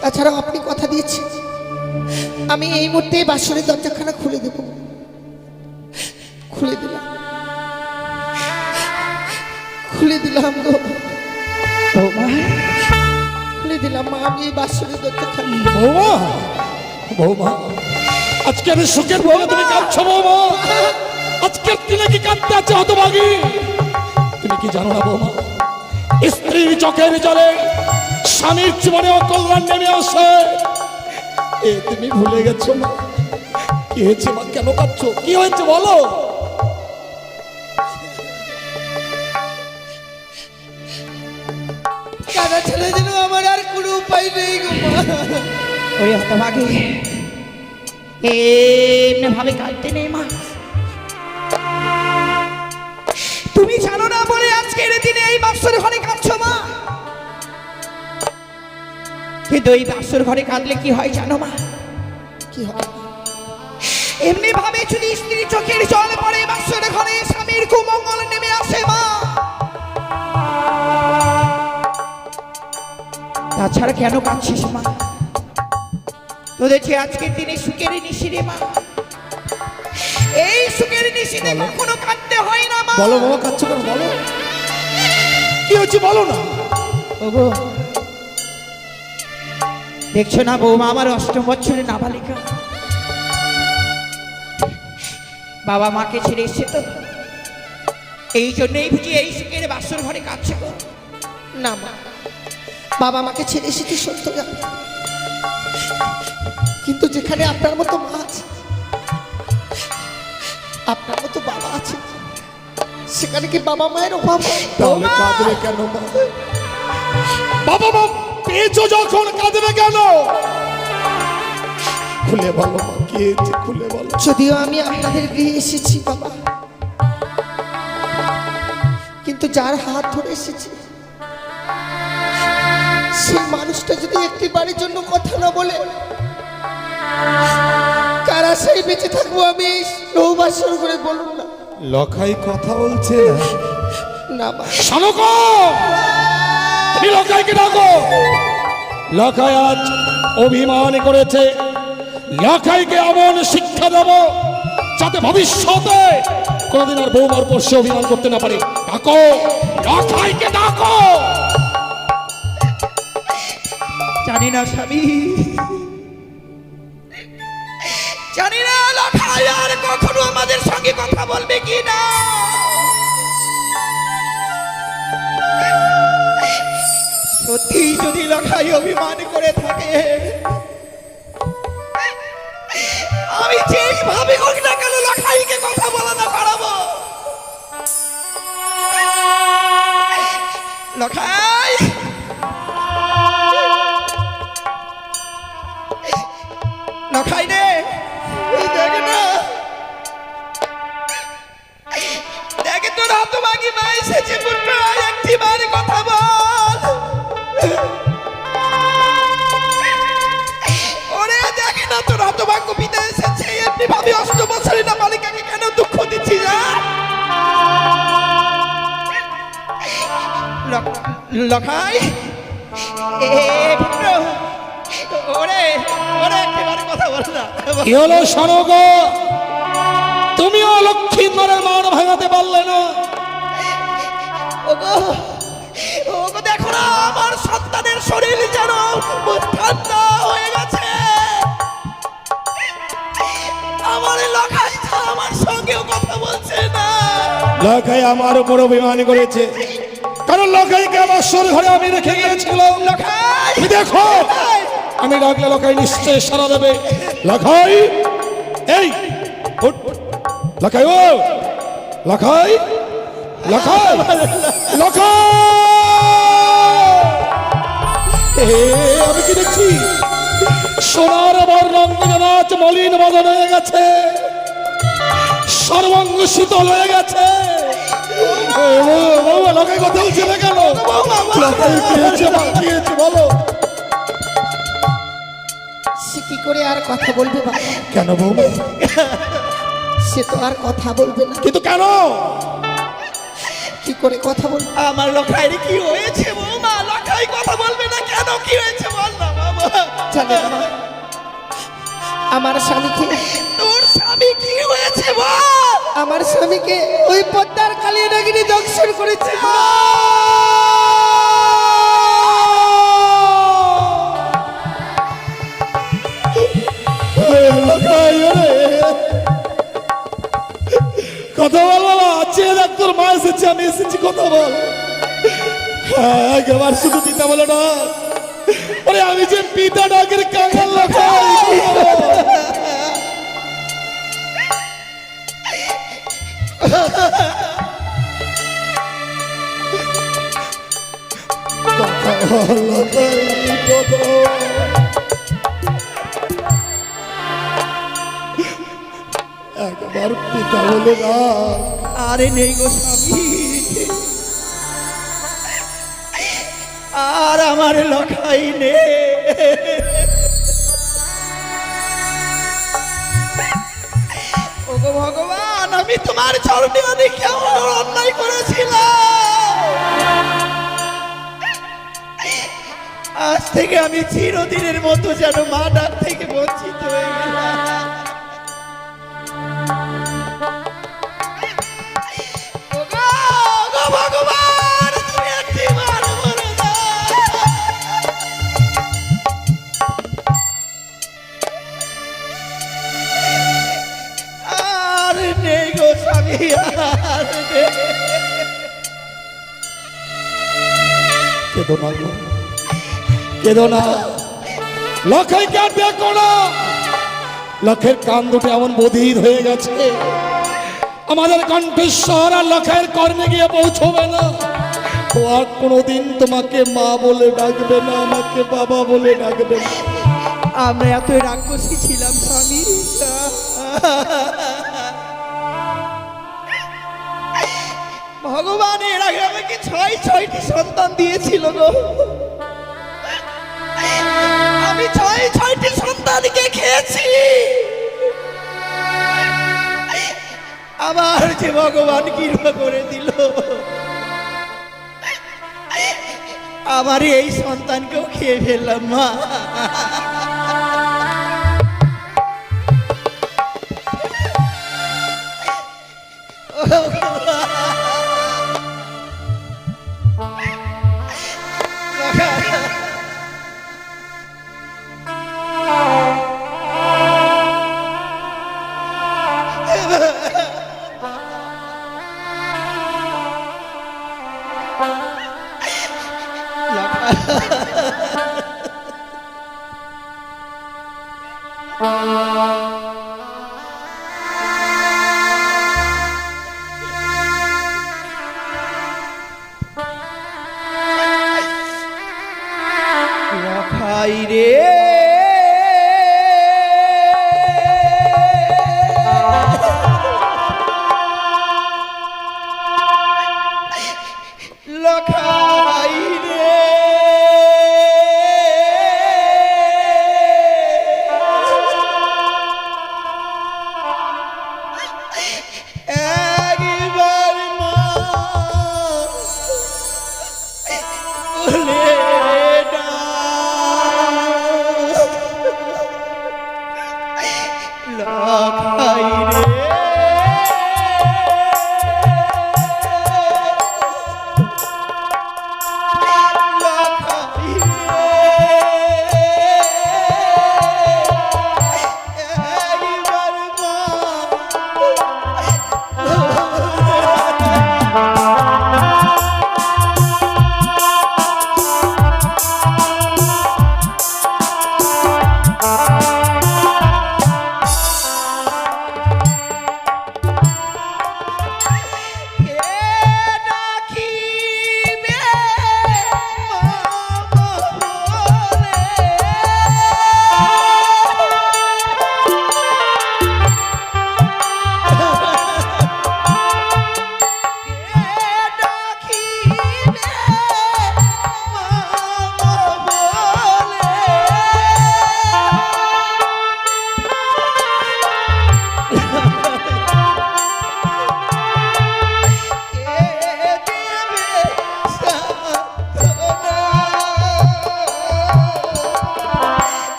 তাছাড়া আপনি কথা দিয়েছেন আমি এই মুহূর্তে বাসরের দরজাখানা খুলে দেব। খুলে দিলাম, খুলে দিলাম গো বৌমা খুলে দিলাম মা, আমি এই বাসরের দরজাখানা। বৌমা, বৌমা আজকে আমি সুখের বলে তুমি কাঁদছো বৌমা? আজকের দিনে কি কাঁদতে আছে হতভাগী? তুমি কি জানো না বৌমা, স্ত্রীর চোখের জলে স্বামীর জীবনে অকল্যাণ নেমে আসে। এ তুমি ভুলে গেছো মা? কি হয়েছে মা, কেন কাঁদছো? কি হয়েছে বলো? কাদা ছেড়ে দিল, আমার আর কোনো উপায় নেই গো মা। ওরে হতভাগী, এমনি ভাবে কাঁদতে নেই মা। তুমি জানো না বলে আজকের দিনে এই বাসর ঘরে কাঁদছো মা। কিন্তু এই বাসর ঘরে কাঁদলে কি হয় জানো মা? কি হয়? এমনি ভাবে যদি স্ত্রী চোখের জল পড়ে বাসর ঘরে স্বামীর কুমঙ্গল নেমে আসে মা। তাছাড়া কেন কাঁদছিস মা? তোদের যে আজকের দিনে সুখের নিশিরে মা, শীতে কখনো কাঁদতে হয় না মা। বলো বাবা, কাচ্ছ কেন? বলো কি হচ্ছে, বলো না। ওগো দেখছো না বৌমা আমার 8 বছরের নাবালিকা, বাবা মাকে ছেড়ে এসছে তো, এই জন্যই বুঝি এই সুখের বাসর ঘরে কাঁদছে গো। না মা, বাবা মাকে ছেড়ে এসেছি সত্য জানি, কিন্তু যেখানে আপনার মতো মা আছে, আপনার মতো বাবা আছে, সেখানে কি বাবা মায়ের অভাব হয়? তাহলে কাঁদবে কেন মা? বাবা মা পেয়েছো যখন কাঁদবে কেন? খুলে বলো মা, কি হয়েছে খুলে বলো। যদিও আমি আপনাদের গৃহে এসেছি বাবা, কিন্তু যার হাত ধরে এসেছি সেই মানুষটা যদি একটি বাড়ির জন্য কথা না বলে, কারা সেই বেঁচে থাকবো আমি নৌবাসর করে বলুন না। লখাই কথা বলছে না মা, শানকো, তুমি লখাইকে ডাকো। লখাই আজ অভিমান করেছে, লখাইকে এমন শিক্ষা দেব যাতে ভবিষ্যতে কোনদিন আর বৌমার পর অভিমান করতে না পারে। ডাকো, লখাইকে ডাকো। জানি না স্বামী, জানি না লখাই আর কখনো আমাদের সঙ্গে কথা বলবে কি না। সত্যি যদি লখাই অভিমান করে থাকে, আমি যেইভাবে হোক না কেন লখাইকে কথা বলা না করাবো। লখাই, লখাই রে, দেখ না, দেখ তোর হতভাগী মা এসেছে, পুত্র একটি বার কথা বল। ওরে দেখ না, তোর হতভাগ্য পিতা এসেছে, এমনি ভাবে 8 বছরের না বালিকাকে কেন দুঃখ দিচ্ছি? যা লখাই, এ পুত্র, ওরে ওরে একেবারে কথা বল না। কি হলো শানকো, তুমিও লক্ষ্মীন্দরের মান ভাঙাতে পারলে না? ওগো ওগো দেখো না, আমার সন্তানের শরীর যেন ঠান্ডা হয়ে গেছে। আমার লখাই তো আমার সঙ্গেও কথা বলছে না। লখাই আমার উপর অভিমান করেছে, কারণ লখাইকে আমার সর ঘরে আমি রেখে গিয়েছিলাম। লখাই, তুমি দেখো, আমি ডাকলে লখাই নিশ্চয় সারা দেবে। লখাই, এই উঠ। লখাই, ও লখাই, লখাই, লখাই, আমি কি দেখছি? সোনার বর্ণাঙ্গ নাচ মলিন বদন হয়ে গেছে, সর্বাঙ্গ শীতল হয়ে গেছে। লখাই কথা বলছে না কেন? লখাই কি হয়েছে, কি হয়েছে বলো। সে কি করে আর কথা বলবে বাবা? কেন বৌমা? সে তো আর কথা বলবে না। কিন্তু কেন? কি করে কথা বলবে? আমার লখাইরে কি হয়েছে বৌমা? লখাই কথা বলবে না কেন? কি হয়েছে বল না বাবা। জানে না আমার স্বামীকে। তোর স্বামী কি হয়েছে বল? আমার স্বামীকে ওই পদ্মার কালিয়া নাগিনী দংশন করেছে। কথা বল বাবা, চেয়ে দেখ তোর মা এসেছে, আমি এসেছি, কথা বল। হ্যাঁ, একবার শুধু পিতা বলে না, ওরে আমি যে পিতা ডাকের কাঙাল লখাই। একবার পিতা বলে না। আরে নেই গো স্বামী, আর আমার লখাই নেই। ওগো ভগবান, আমি তোমার চরণে অনেক কেমন অন্যায় করেছিলাম। আজ থেকে আমি চিরদিনের মতো যেন মা ডাক থেকে বঞ্চিত হয়ে গেলাম। গো স্বামী আর নেই। কেঁদো না গো, কেঁদো না। লক্ষাইকে আর দেখো না, লক্ষের কান দুটো এমন বধির হয়ে গেছে, আমাদের কণ্ঠস্বর আর লক্ষের কর্ণে গিয়ে পৌঁছবে না। ও আর কোনোদিন তোমাকে মা বলে ডাকবে না, আমাকে বাবা বলে ডাকবে না। আমরা এত রাক্ষসী ছিলাম স্বামী, ভগবান এর আগে আমাকে ছয়টি সন্তান দিয়েছিল গো। আমি ছয়টি সন্তানকে খেয়েছি, আবার যে ভগবান কৃপা করে দিল, আবার এই সন্তানকেও খেয়ে ফেললাম মা।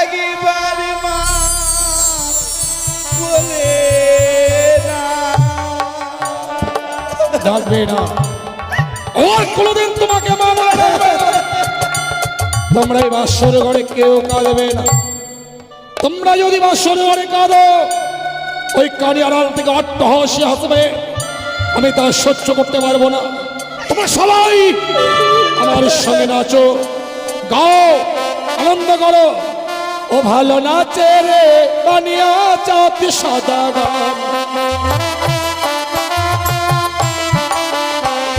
একবার মা বলে না। ডাকবে না, আর কোনোদিন তোমাকে মা বলে ডাকবে না। তোমরা এই বাসর ঘরে কেউ কাঁদবে না। তোমরা যদি বাসর ঘরে কাঁদো, ওই কানি আড়াল থেকে অট্টহাসি হাসবে, আমি তা সহ্য করতে পারবো না। তোমরা সবাই আমার সঙ্গে নাচো, গাও, আনন্দ করো। ও ভালো নাচে রে বানিয়া চাঁদ সাদা গান,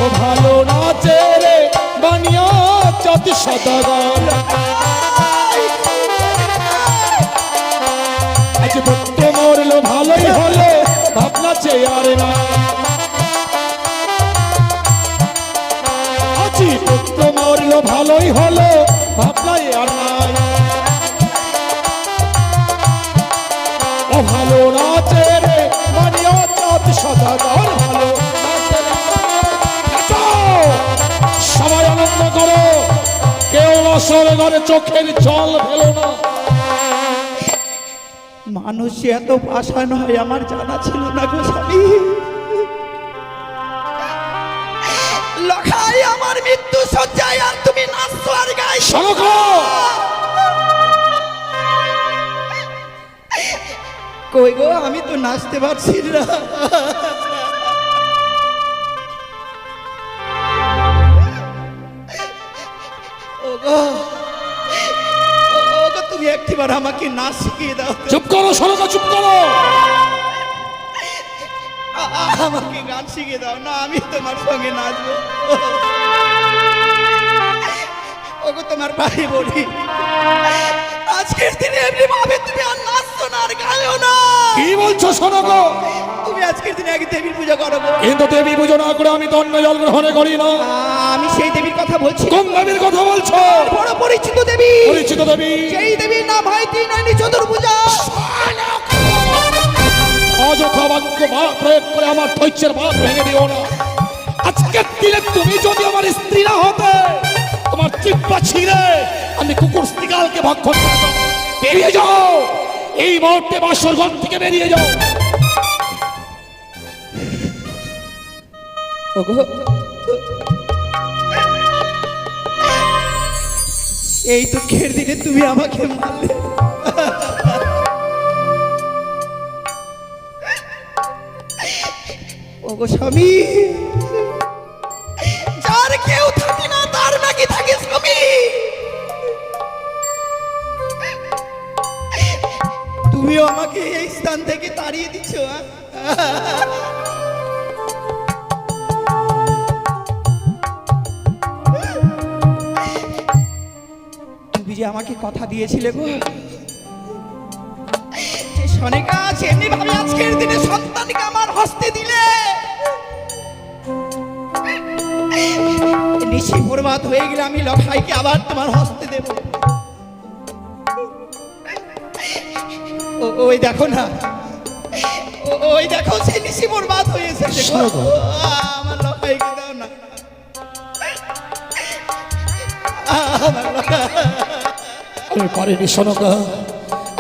ও ভালো নাচে রে বানিয়া চাঁদ সাদা গান। আজ পুত্র মরলো ভালোই হলো, ভাবনা চেয়ে আর না। আজ পুত্র মরলো ভালোই হলো, ভাবনাই আর নাই। ও ভালো নাচে রে বানিয়া চাঁদ সাদা গান, ভালো নাচে রে নাচো। সবাই আনন্দ করো, কেউ আসল ঘরে চোখের জল ফেলো না। মানুষ এত পাষাণ হয় আমার জানা ছিল না গো স্বামী। লখাই আমার মৃত্যু সজ্জায় আর তুমি নাচছো আর গাইছো। শোনো, কই গো, আমি তো নাচতে পারছি না। ওগো, ওগো, তুমি একটিবার আমাকে নাচ শিখিয়ে দাও তো। চুপ করো সরকা, চুপ করো। আমাকে গান শিখিয়ে দাও না, আমি তোমার সঙ্গে নাচবো। ওগো, তোমার ভাই বলি, আজকের দিনে এমনি ভাবে তুমি আর নাচছো না আর গাইও না। কি বলছো শোনো, তুমি আজকের দিনে আগে দেবীর পূজা করো গো। কিন্তু দেবী পুজো না করে আমি তো অন্য জল গ্রহণ করি না। আমি সেই দেবীর কথা বলছি। কোন দেবীর কথা বলছো? বড় পরিচিত দেবী, পরিচিত দেবী। সেই দেবীর নাম হয় ত্রিনয়নী চতুর্ভুজা। অযথা বাক্য প্রয়োগ করে আমার ধৈর্যের বাঁধ ভেঙে দিও না। আজকের দিনে তুমি যদি আমার স্ত্রী না হতে, তোমার চিপ্পা ছিঁড়ে আমি কুকুর স্ত্রীকালকে ভক্ষণ করে দেব। বেরিয়ে যাও, এই মুহূর্তে বাসর ঘর থেকে বেরিয়ে যাও। ওগো, এই দুঃখের দিনে তুমি আমাকে মারলে। ওগো স্বামী, যার কেউ থাকে না তার নাকি থাকে স্বামী। তুমিও আমাকে এই স্থান থেকে তাড়িয়ে দিচ্ছ। তুমি যে আমাকে কথা দিয়েছিলে গো, যে সনেকা এমনি ভাবে আজকের দিনে সন্তানকে আমার হস্তে দিলে, নিশি বরবাদ হয়ে গেলে আমি লখাইকে আবার তোমার হস্তে দেব। ওই দেখো না, ওই দেখো সেই নিশি বরবাদ হয়েছে। আমার লখাইকে দাও না, আমার লখাই। আমি পারিনি শোনকা,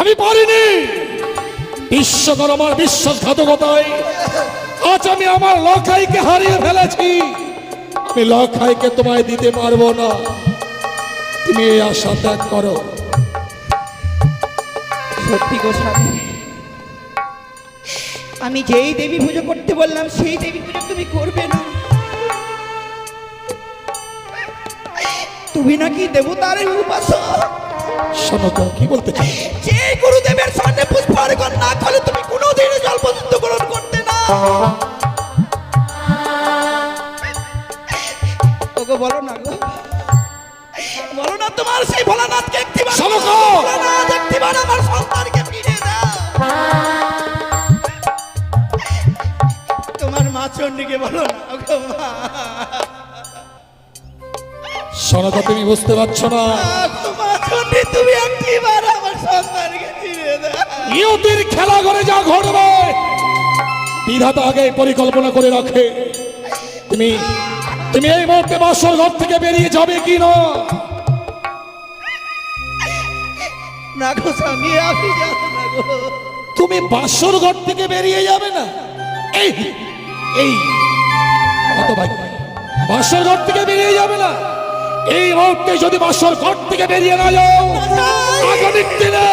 আমি পারিনি। বিশ্বকর আমার বিশ্বাসঘাতকতায় আজ আমি আমার লখাইকে হারিয়ে ফেলেছি। আমি লখাইকে তোমায় দিতে পারবো না, তুমি এই আশা ত্যাগ করো। সত্যি গো স্বামী, আমি যেই দেবী পুজো করতে বললাম সেই দেবী পুজো তুমি করবে না। তুমি নাকি দেবতার উপাসক। শোনকা, কি বলতে চাই? যে গুরুদেবের সামনে পুষ্পার্ঘ্য না করলে তুমি কোনোদিন জল পর্যন্ত গ্রহণ করতে না। ওগো বলো না গো, বলো না তোমার সেই ভোলানাথকে একটিবার, শোনকা, ভোলানাথ একটিবার আমার সন্তানকে ফিরিয়ে দাও। তোমার মা চণ্ডীকে বলো না ওগো মা। শোনকা, তুমি বুঝতে পারছো না, মা চণ্ডী তুমি একটিবার আমার সন্তানকে ফিরিয়ে দাও। নিয়তির খেলা ঘরে যা ঘটবে বিধাতা আগে পরিকল্পনা করে রাখে। তুমি তুমি এই মুহূর্তে বাসর ঘর থেকে বেরিয়ে যাবে কি না? না গো স্বামী, আমি যাবো না গো। তুমি বাসর ঘর থেকে বেরিয়ে যাবে না? এই এই কত ভাই, বাসর ঘর থেকে বেরিয়ে যাবে না? এই মুহূর্তে যদি বাসর ঘর থেকে বেরিয়ে না যাও, আগামী দিনে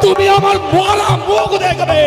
তুমি আমার মরা মুখ দেখবে।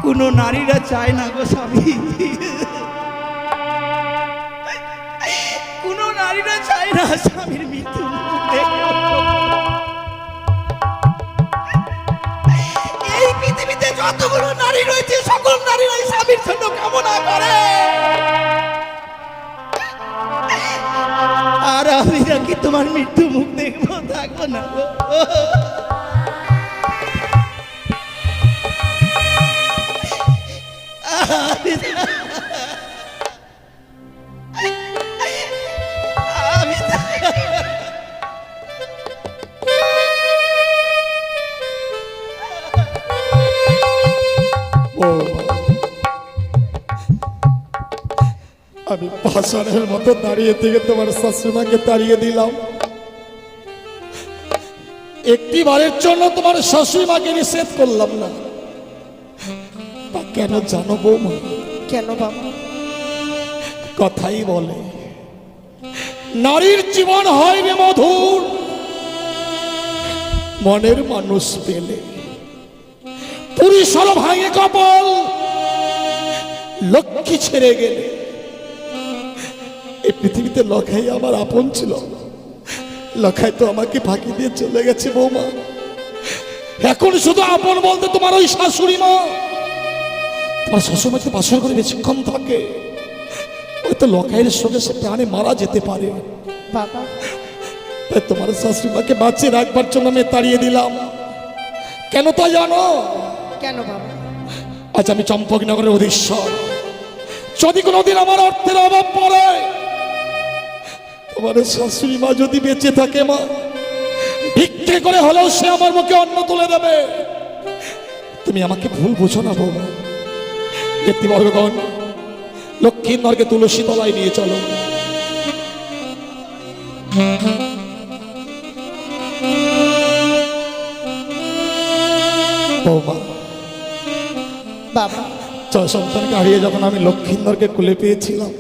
কোনো নারীরা চায় না গো স্বামী, কোনো নারীরা চায় না স্বামীর মৃত্যু দেখে। এই পৃথিবীতে যতগুলো নারী রয়েছে সকল নারীরাই স্বামীর জন্য কামনা করে। আর আমি নাকি তোমার মৃত্যু মুখ দেখবো, থাকবো না গো। আমি পাষাণের মতো দাঁড়িয়ে থেকে তোমার শাশুড়াকে তাড়িয়ে দিলাম। একটি বারের জন্য তোমার শাশুড়ি মাকে নিষেধ করলাম না। তা কেন জানো বৌমা? কেন বাবা? কথাই বলে নারীর জীবন হয় রে মধুর, মনের মানুষ পেলে। পুরুষ হলো ভাঙে কপাল, লক্ষ্মী ছেড়ে গেলে। এই পৃথিবীতে লখাই আমার আপন ছিল, লখাই তো আমাকে ফাঁকি দিয়ে চলে গেছে বৌমা। এখন শুধু আপন বলতে তোমার ওই শাশুড়ি মা। তোমার শ্বশুর মাকে বাসর করে বেশিক্ষণ থাকে, ওই তো লখাইয়ের সঙ্গে সে প্রাণে মারা যেতে পারে। বাবা, তাই তোমার শাশুড়ি মাকে বাঁচিয়ে রাখবার জন্য আমি তাড়িয়ে দিলাম। কেন তা জানো? কেন বাবা? আজ আমি চম্পকনগরের অধীশ্বর। যদি কোনোদিন আমার অর্থের অভাব পড়ে, তোমার শাশুড়ি মা যদি বেঁচে থাকে, মা ভিক্ষে করে হলেও সে আমার মুখে অন্ন তুলে দেবে। তুমি আমাকে ভুল বুঝো না বৌমা। ব্যক্তিবর্গগণ, লক্ষ্মীনগরকে তুলসী তলায় নিয়ে চলো। বৌমা, বাবা, ছয় সন্তানকে হারিয়ে যখন আমি লক্ষ্মীনগরকে কুলে পেয়েছিলাম,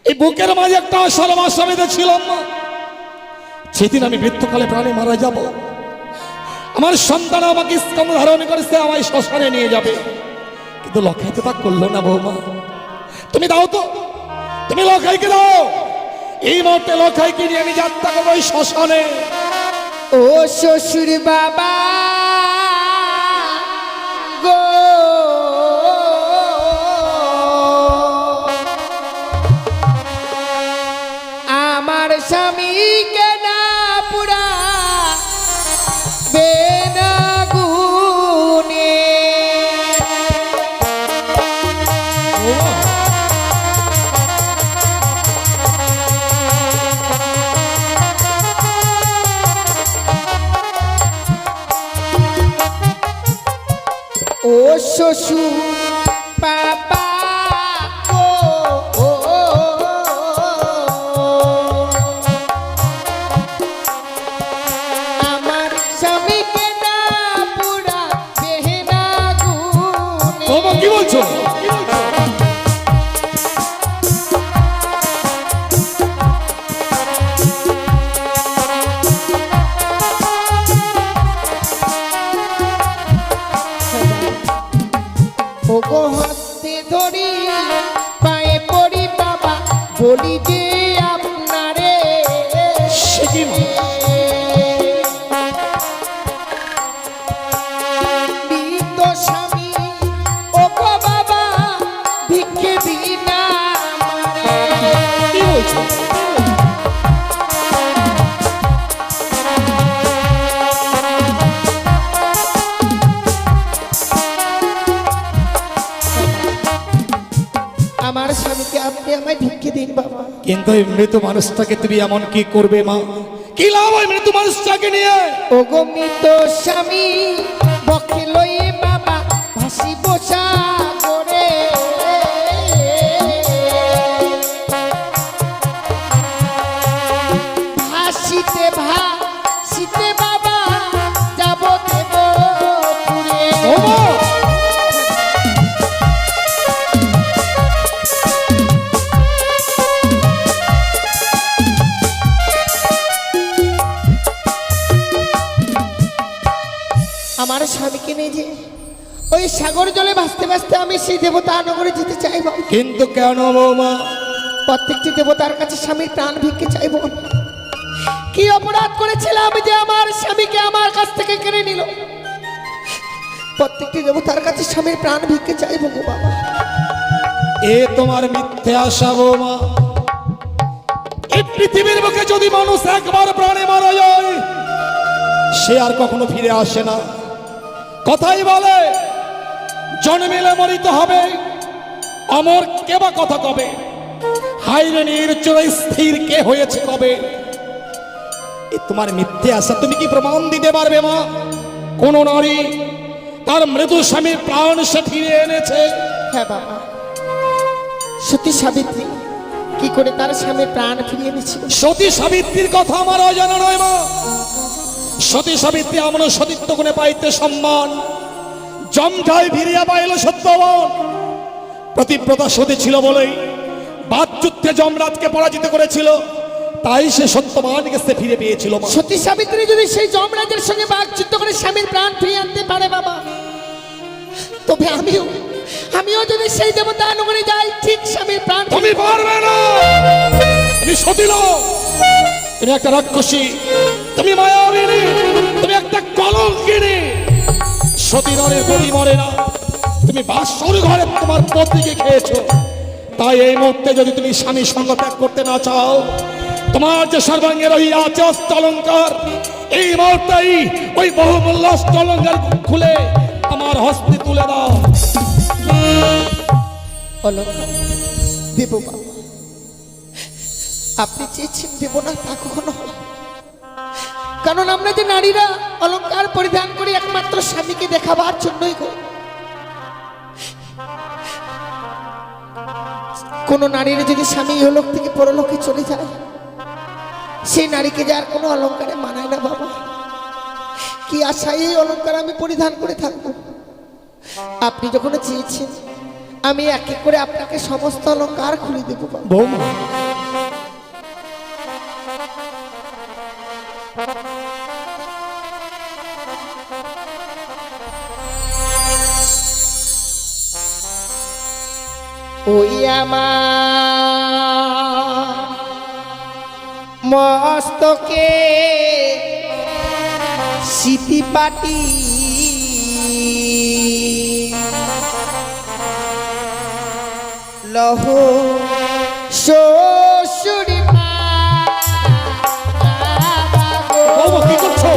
এই বুকের মাঝে একটা আশার আশা বেঁধেছিলাম মা, সেদিন আমি মৃত্যুকালে প্রাণে মারা যাব, আমার সন্তান আমাকে স্কন্ধ ধারণ করেছে, আমায় শ্মশানে নিয়ে যাবে। কিন্তু লখাই তো তা করলো না বৌমা। তুমি দাও তো, তুমি লখাইকে দাও। এই মুহূর্তে লখাইকে নিয়ে আমি যাত্রা করবো ওই শ্মশানে। ও শ্বশুর বাবা গো, আমার স্বামীকে না পুরা বেনাগুনে। ও শ্বশুর বাবা গো, আমার স্বামীকে না পুরা বেনাগুনে। বৌমা কি বলছো? ও গো ধরি পায়ে পড়ি বাবা বলি যে আপনারে সে কি মা? বৃদ্ধ স্বামী ও গো বাবা ভিক্ষে বিনা কি বলছো? আমার স্বামীকে আপনি আমায় ভিক্ষে দিন বাবা। কিন্তু এই মৃত মানুষটাকে তুমি এমন কি করবে মা? কি লাভ ওই মৃত মানুষটাকে নিয়ে? ও গো মৃত স্বামী বকে লয়ে বাবা ভাসি বসা করে ভাসিতে ভাসিতে বাবা যাব দেব পুরে। ও মা! আমার স্বামীকে নিয়ে যে ওই সাগর জলে ভাসতে ভাসতে আমি সেই দেবতা নগরে যেতে চাইব। কিন্তু কেন বৌমা? প্রত্যেকটি দেবতার কাছে স্বামীর প্রাণ ভিক্ষে চাইব। কি অপরাধ করেছিলাম যে আমার স্বামীকে আমার কাছ থেকে কেড়ে নিল? প্রত্যেকটি দেবতার কাছে স্বামীর প্রাণ ভিক্ষে চাইব গো বাবা। এ তোমার মিথ্যে আশা বৌমা। এই পৃথিবীর বুকে যদি মানুষ একবার প্রাণে মারা যায় সে আর কখনো ফিরে আসে না। কথাই বলে জন্মিলে মরিতে হবে, অমর কে বা কথা কবে? হাইরে নির্চর স্থির কে হয়েছে কবে? এ তোমার মিথ্যে আশা তুমি কি প্রমাণ দিতে পারবে মা? কোন নারী তার মৃত স্বামীর প্রাণ সে ফিরে এনেছে? হ্যাঁ বাবা, সতী সাবিত্রী কি করে তার স্বামীর প্রাণ ফিরিয়ে দিচ্ছিল। সতী সাবিত্রীর কথা আমার অজানা নয় মা। সতী সাবিত্রী আমরা সতীত্ব গুণে পাইতে সম্মান, জমঠায় ফিরিয়া পাইল সত্যবান। প্রতিব্রতা সতী ছিল বলেই বাদযুদ্ধে যমরাজকে পরাজিত করেছিল, তাই সে সত্যবানকে সে ফিরে পেয়েছিল মা। সতী সাবিত্রী যদি সেই যমরাজের সঙ্গে বাকযুদ্ধ করে স্বামীর প্রাণ ফিরিয়ে আনতে পারে বাবা, তবে আমিও যদি সেই দেবতা নগরে যাই ঠিক স্বামীর প্রাণ। তুমি পারবে না, তুমি সতী নও, তুমি একটা রাক্ষসী, তুমি মায়াবিনী, তুমি একটা কলঙ্কিনী। সতী নরের গতি মরে না, তুমি বাসর ঘরে তোমার পত্নীকে খেয়েছো। তাই এই মুহূর্তে যদি তুমি স্বামী সঙ্গ ত্যাগ করতে না চাও, তোমার যে সর্বাঙ্গে রহিয়া আছে অষ্টলঙ্কার, এই মুহূর্তেই ওই বহুমূল্য অষ্টলঙ্কার খুলে আমার হস্তে তুলে দাও। অলঙ্কার দেব বাবা, আপনি চেয়েছেন দেব না তা কখনো হয়? কারণ আমরা যে নারীরা অলঙ্কার পরিধান করি একমাত্র স্বামীকে দেখাবার জন্যই করি। কোন নারীর যদি স্বামী ইহলোক থেকে পরলোকে চলে যায়, সেই নারীকে যার কোনো অলঙ্কারে মানায় না বাবা। কি আশায় এই অলঙ্কার আমি পরিধান করে থাকবো? আপনি যখন চেয়েছেন আমি এক এক করে আপনাকে সমস্ত অলঙ্কার খুলে দেবো বাবা। বৌমা, ওই আমার মস্তকে সিটি পাটি লহ শ্বশুরি বৌমা কি করছো?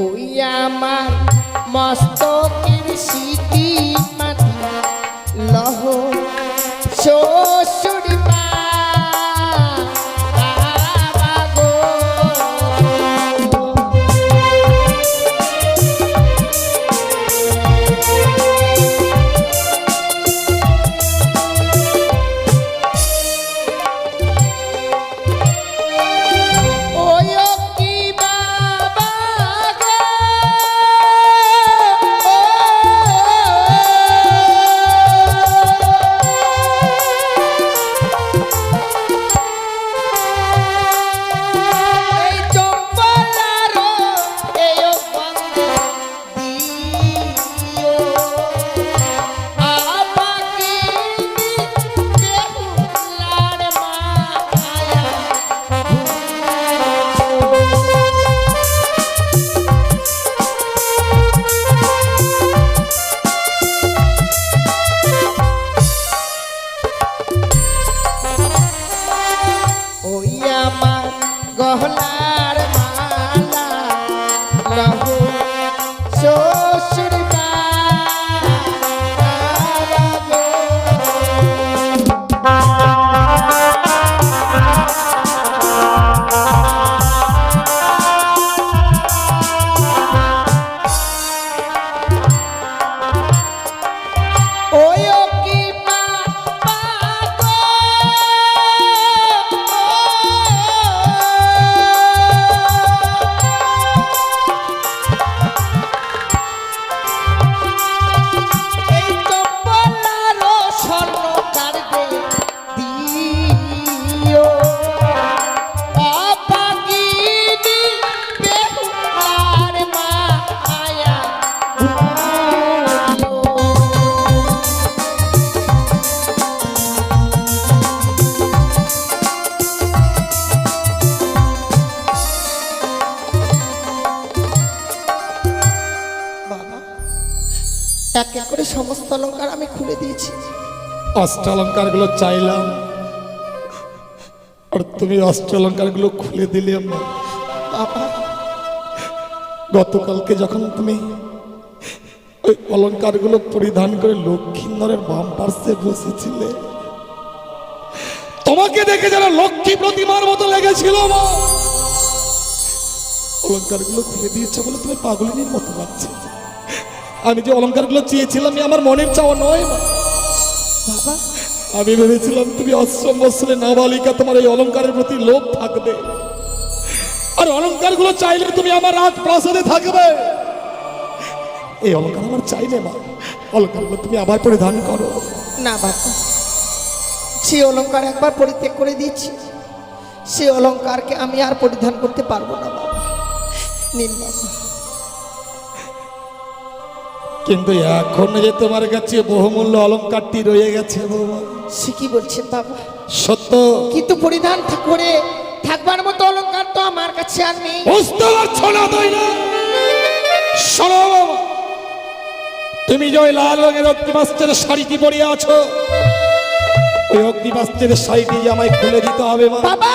ওই আমার মস্তকের সিটি মাটি লহ শ্বশুরি অলংকার আমি খুলে দিয়েছি। অষ্টলঙ্কার গুলো চাইলাম আর তুমি অষ্টলঙ্কার গুলো খুলে দিলে মা। বাবা গতকালকে যখন তুমি ওই অলংকার গুলো পরিধান করে লক্ষ্মীন্দরের বাম পার্শ্বে বসেছিলে, তোমাকে দেখে যেন লক্ষ্মী প্রতিমার মতো লেগেছিল মা। অলংকার গুলো খুলে দিয়েছে বলে তুমি পাগলিনীর মতো লাগছে। আমি যে অলংকার গুলো চেয়েছিলাম আমার মনের চাওয়া নয় মা। বাবা আমি ভেবেছিলাম তুমি অষ্টম বৎসরে নাবালিকা, তোমার এই অলংকারের প্রতি লোভ থাকবে আর অলংকার গুলো চাইলে তুমি আমার রাজ প্রাসাদে থাকবে। এই অলংকার আমার চাইলে মা, অলংকার গুলো তুমি আবার পরিধান করো। না বাবা, সে অলংকার একবার পরিত্যাগ করে দিয়েছি, সে অলংকারকে আমি আর পরিধান করতে পারবো না বাবা। নিন বাবা। কিন্তু এখন যে তোমার কাছে বহুমূল্য অলংকারটি রয়ে গেছে বাবা। সে কি বলছেন বাবা? সত্য কিন্তু পরিধান করে থাকবার মতো অলংকার তো আমার কাছে আর নেই। বুঝতে পারছো না তাই না? শোনো বাবা, তুমি যে ওই লাল রঙের অগ্নিবাস্ত্রের শাড়িটি পরে আছো, ওই অগ্নিবাস্ত্রের শাড়িটি যে আমায় খুলে দিতে হবে মা। বাবা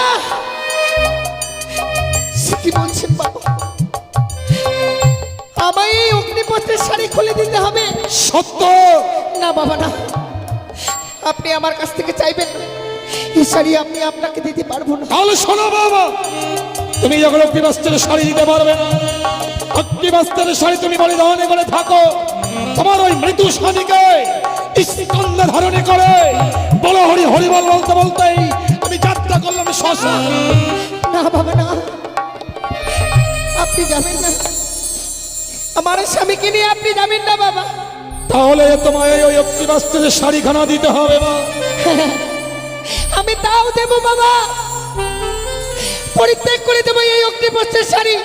সে কি বলছেন বাবা? আমায় এই অগ্নিপত্রের শাড়ি খুলে দিতে হবে? সত্য। না বাবা না, আপনি আমার কাছ থেকে চাইবেন না, এই শাড়ি আমি আপনাকে দিতে পারবো না। তাহলে শোনো বাবা, তুমি যখন অগ্নিবাস্ত্রের শাড়ি দিতে পারবে না, অগ্নিবাস্ত্রের শাড়ি তুমি পরিধান করে থাকো, তোমার ওই মৃত্যু স্বামীকে স্কন্ধে ধারণে করে বলো হরি হরি বল বলতে বলতেই আমি যাত্রা করলাম শ্মশান। না বাবা না, আপনি যাবেন না, আমার স্বামীকে নিয়ে আপনি যাবেন না বাবা। তাহলে তোমায় ওই অগ্নিবাস্ত্রের শাড়িখানা দিতে হবে মা। আমি তাও দেবো বাবা, পরিত্যাগ করে দেবো এই অগ্নিপত্রের শাড়ি।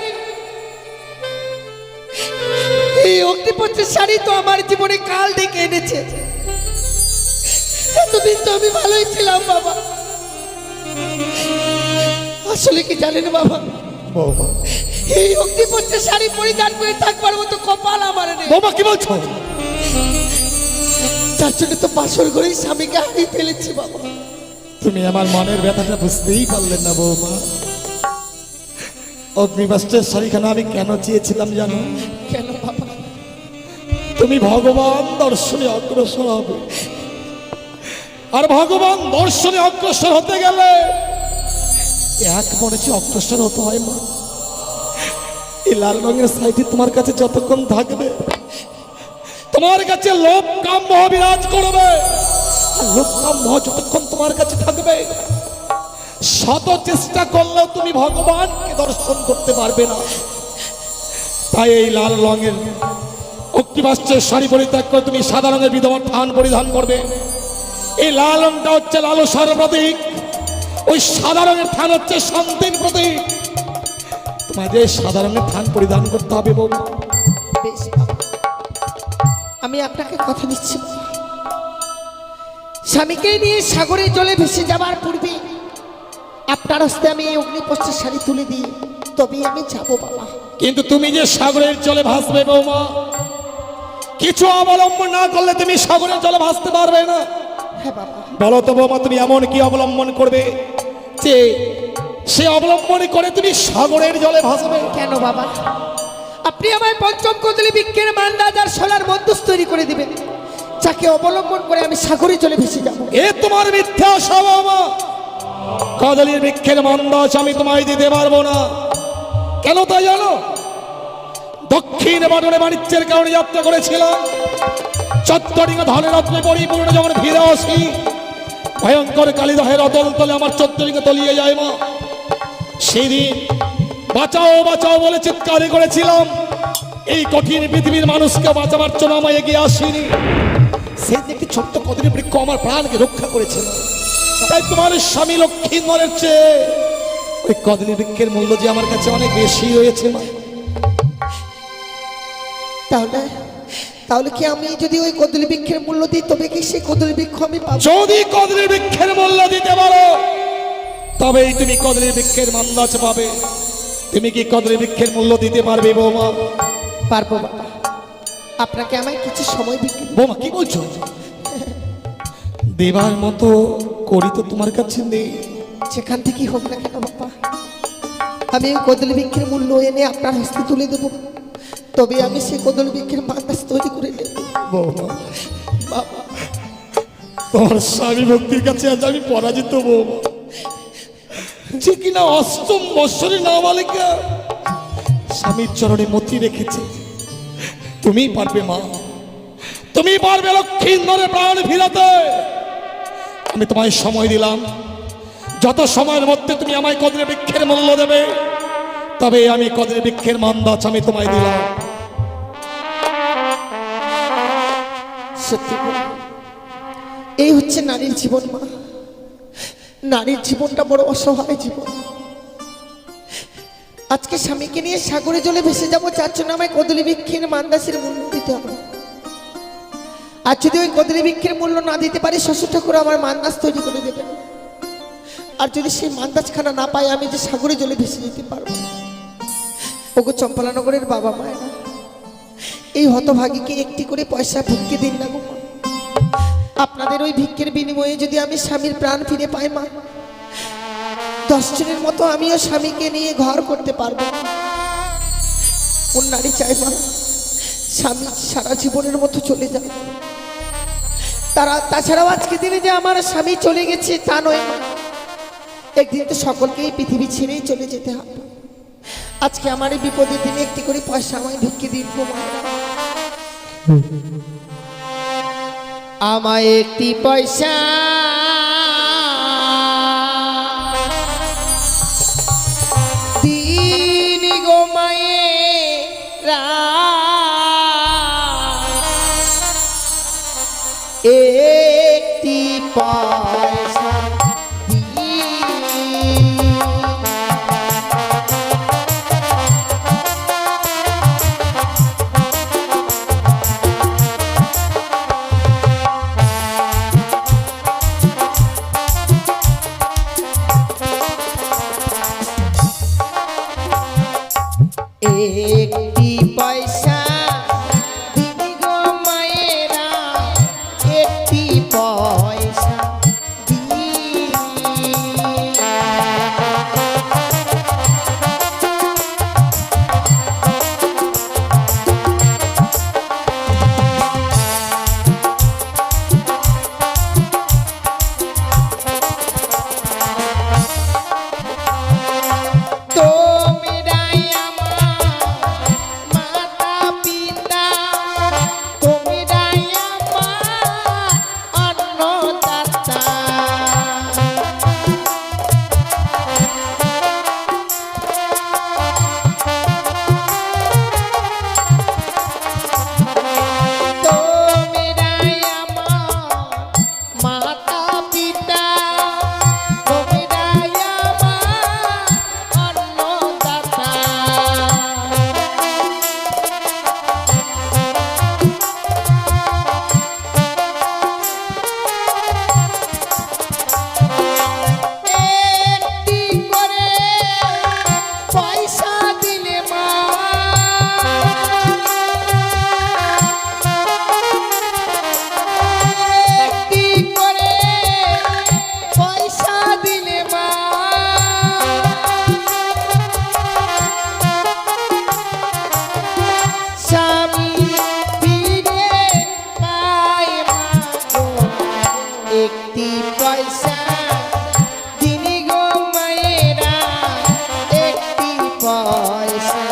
এই অগ্নিপত্রের শাড়ি তো আমার জীবনে কাল ডেকে এনেছে। এতদিন তো আমি ভালোই ছিলাম বাবা। আসলে কি জানেন বাবা, বাবা এই অগ্নিপত্রের শাড়ি পরিধান করে থাকবার মতো কপাল আমার নেই। বাবা কি বলছো? তার জন্য তো বাসর ঘরেই স্বামীকে হারিয়ে ফেলেছি বাবা। তুমি আমার মনের ব্যথাটা বুঝতেই পারলেন না বৌমা। অগ্নিবাস্ত্রের শাড়িখানা আমি কেন চেয়েছিলাম জানো? কেন বাবা? তুমি ভগবান দর্শনে অগ্রসর হবে, আর ভগবান দর্শনে অগ্রসর হতে গেলে এক মনে যে অগ্রসর হতে হয় মা। এই লাল রঙের শাড়িটি তোমার কাছে যতক্ষণ থাকবে, তোমার কাছে লোভ কাম মোহ বিরাজ করবে। আর লোভ কাম মোহ যতক্ষণ তোমার কাছে থাকবে, শত চেষ্টা করলেও তুমি ভগবানকে দর্শন করতে পারবে না। তাই এই লাল রঙের অগ্নিবাস্ত্রের শাড়ি পরিত্যাগ করে তুমি সাদা রঙের বিধবার থান পরিধান করবে। এই লাল রঙটা হচ্ছে লালসার প্রতীক, ওই সাদা রঙের থান হচ্ছে শান্তির প্রতীক। তোমাকে সাদা রঙের থান পরিধান করতে হবে বৌমা। বেশ বাবা, আমি আপনাকে কথা দিচ্ছি বাবা, স্বামীকে নিয়ে সাগরে জলে ভেসে যাবার পূর্বে আপনার হস্তে আমি এই অগ্নিপত্রের শাড়ি তুলে দিই, তবেই আমি যাবো বাবা। কিন্তু তুমি যে সাগরের জলে ভাসবে বৌমা, কিছু অবলম্বন না করলে তুমি সাগরের জলে ভাসতে পারবে না। হ্যাঁ বাবা। বলো তো বৌমা, তুমি এমন কি অবলম্বন করবে যে সে অবলম্বন করে তুমি সাগরের জলে ভাসবে? কেন বাবা? আপনি আমায় পঞ্চম কদলী বৃক্ষের মান্দাজ আর সোলার মধ্যস্থ তৈরি করে দিবেন, যাকে অবলম্বন করে আমি সাগরে চলে ভেসে যাব। এ তোমার মিথ্যা আশা বৌমা। কদলীর বৃক্ষের মান্দাজ আমি তোমায় দিতে পারবো না। কেন তা জানো? দক্ষিণ বাটনে বাণিজ্যের কারণে যাত্রা করেছিলাম, চত্বরিং ধনের রত্নে পরিপূর্ণ যখন ফিরে আসি, ভয়ঙ্কর কালীদহের অতল তলে আমার চত্বরিং তলিয়ে যায় মা। সেদিন বাঁচাও বাঁচাও বলে চিৎকার করেছিলাম, এই কঠিন পৃথিবীর মানুষকে বাঁচাবার জন্য আমায় এগিয়ে আসিনি। সেদিন একটি ছোট্ট কদলী বৃক্ষ আমার প্রাণকে রক্ষা করেছিল। তাই তোমার স্বামী লক্ষ্মীন্দরের চেয়ে ওই কদলী বৃক্ষের মূল্য যে আমার কাছে অনেক বেশি হয়েছে মা। তাহলে তাহলে কি আমি যদি ওই কদলী বৃক্ষের মূল্য দিই, তবে কি সেই কদলী বৃক্ষ আমি পাবো? যদি কদলী বৃক্ষের মূল্য দিতে পারো, তবেই তুমি কদলী বৃক্ষের মান্দাজ পাবে। তুমি কি কদলী বৃক্ষের মূল্য দিতে পারবে বৌমা? পারবো বাবা। আপনাকে আমায় কিছু সময় বিক্রি বৌমা কি বলছো? দেবার মতো করি তো তোমার কাছে নেই। যেখান থেকেই হোক না কেন বাবা, আমি ওই কদলী বৃক্ষের মূল্য এনে আপনার হস্তে তুলে দেবো, তবে আমি সেই কদলী বৃক্ষের মান্দাস তৈরি করে নেব। বৌমা বাবা, তোমার স্বামী ভক্তির কাছে আজ আমি পরাজিত বৌমা। যে কিনা অষ্টম বৎসরের নাবালিকা স্বামীর চরণে মতি রেখেছে। তুমি পারবে মা, তুমি পারবে লক্ষ্মীন্দরের প্রাণ ফিরাতে। আমি তোমায় সময় দিলাম, যত সময়ের মধ্যে তুমি আমায় কদলী বৃক্ষের মূল্য দেবে, তবে আমি কদলী বৃক্ষের মান্দাজ আমি তোমায় দিলাম। সত্যি বলবো, এই হচ্ছে নারীর জীবন মা। নারীর জীবনটা বড় অসহায় জীবন। আজকে স্বামীকে নিয়ে সাগরে জলে ভেসে যাবো, যার জন্য আমায় কদলী বৃক্ষের মান্দাসের মূল্য দিতে হবে। আর যদি ওই কদলী বৃক্ষের মূল্য না দিতে পারি, শ্বশুর ঠাকুর আমার মান্দাস তৈরি করে দেবেন। আর যদি সেই মান্দাজখানা না পাই, আমি যে সাগরে জলে ভেসে যেতে পারবো। ওগো চম্পালানগরের বাবা মায়েরা, এই হতভাগীকে একটি করে পয়সা ভিক্ষে দিন না গো মা। আপনাদের ওই ভিক্ষের বিনিময়ে যদি আমি স্বামীর প্রাণ ফিরে পাই মা, 10 জনের মতো আমিও স্বামীকে নিয়ে ঘর করতে পারবো। কোন নারী চাই মা স্বামী সারা জীবনের মতো চলে যাবে? তাছাড়াও আজকে দিনে যে আমার স্বামী চলে গেছে তা নয় মা, একদিন তো সকলকেই পৃথিবী ছেড়েই চলে যেতে হবে। আজকে আমার এই বিপদের দিনে একটি করে পয়সা আমায় ভিক্ষে দিন গো মা। আমায় একটি পয়সা দিন গো মায়েরা, একটি পয়সা একটি পয়সা দিন গো মায়েরা, একটি পয়সা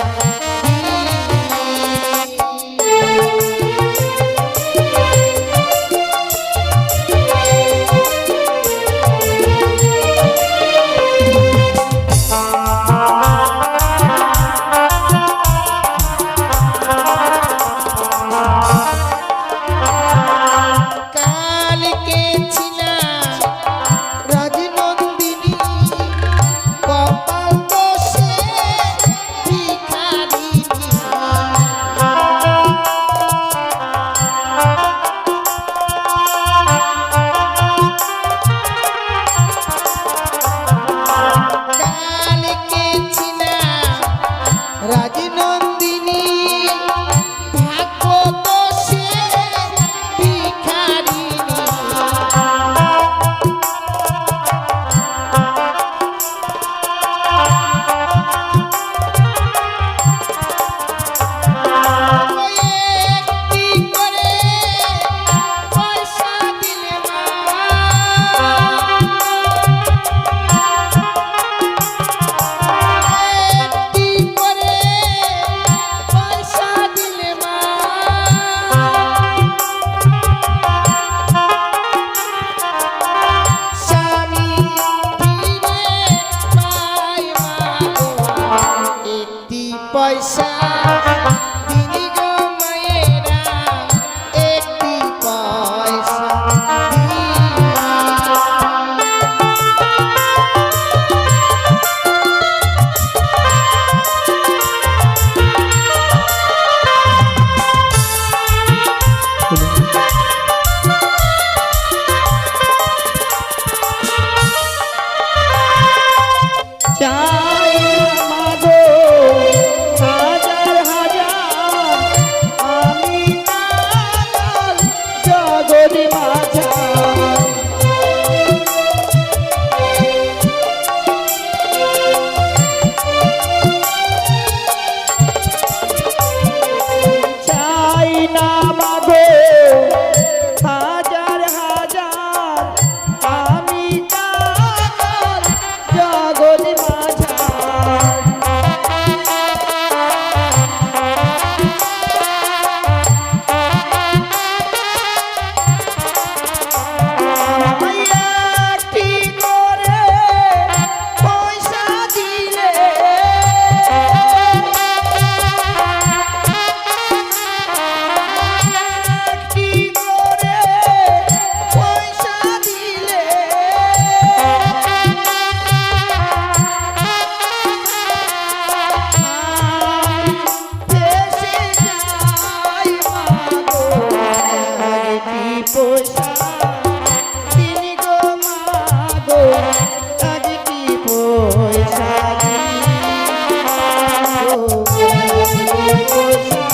একটি পয়সা দিই মাগো একটি পয়সা।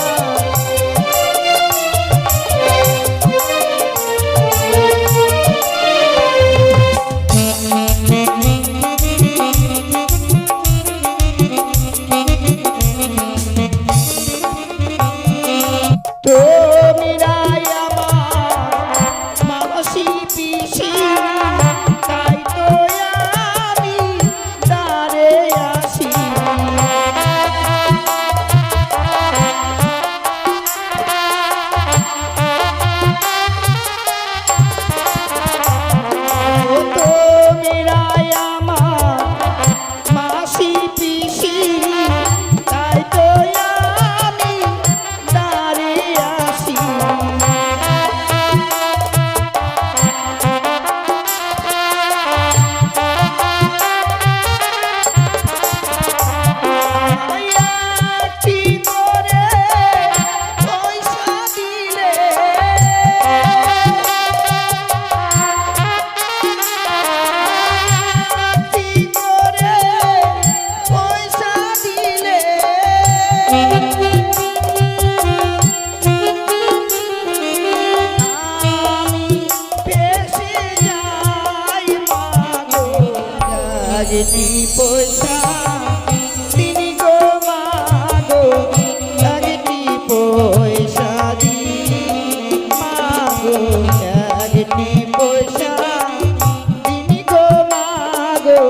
তোমরাই আমার মাসি পিসি, তাই তো আমি দ্বারে আসি। ও তোমরাই আমার মাসি পিসি, তাই তো আমি দ্বারে আসি। একটি করে পয়সা দিলে একটি করে পয়সা দিলে আমি পেশে যাই মাগো একটি পয়সা তিনি গো মাগো একটি পয়সা দিই মাগো একটি পয়সা তিনি গো মাগো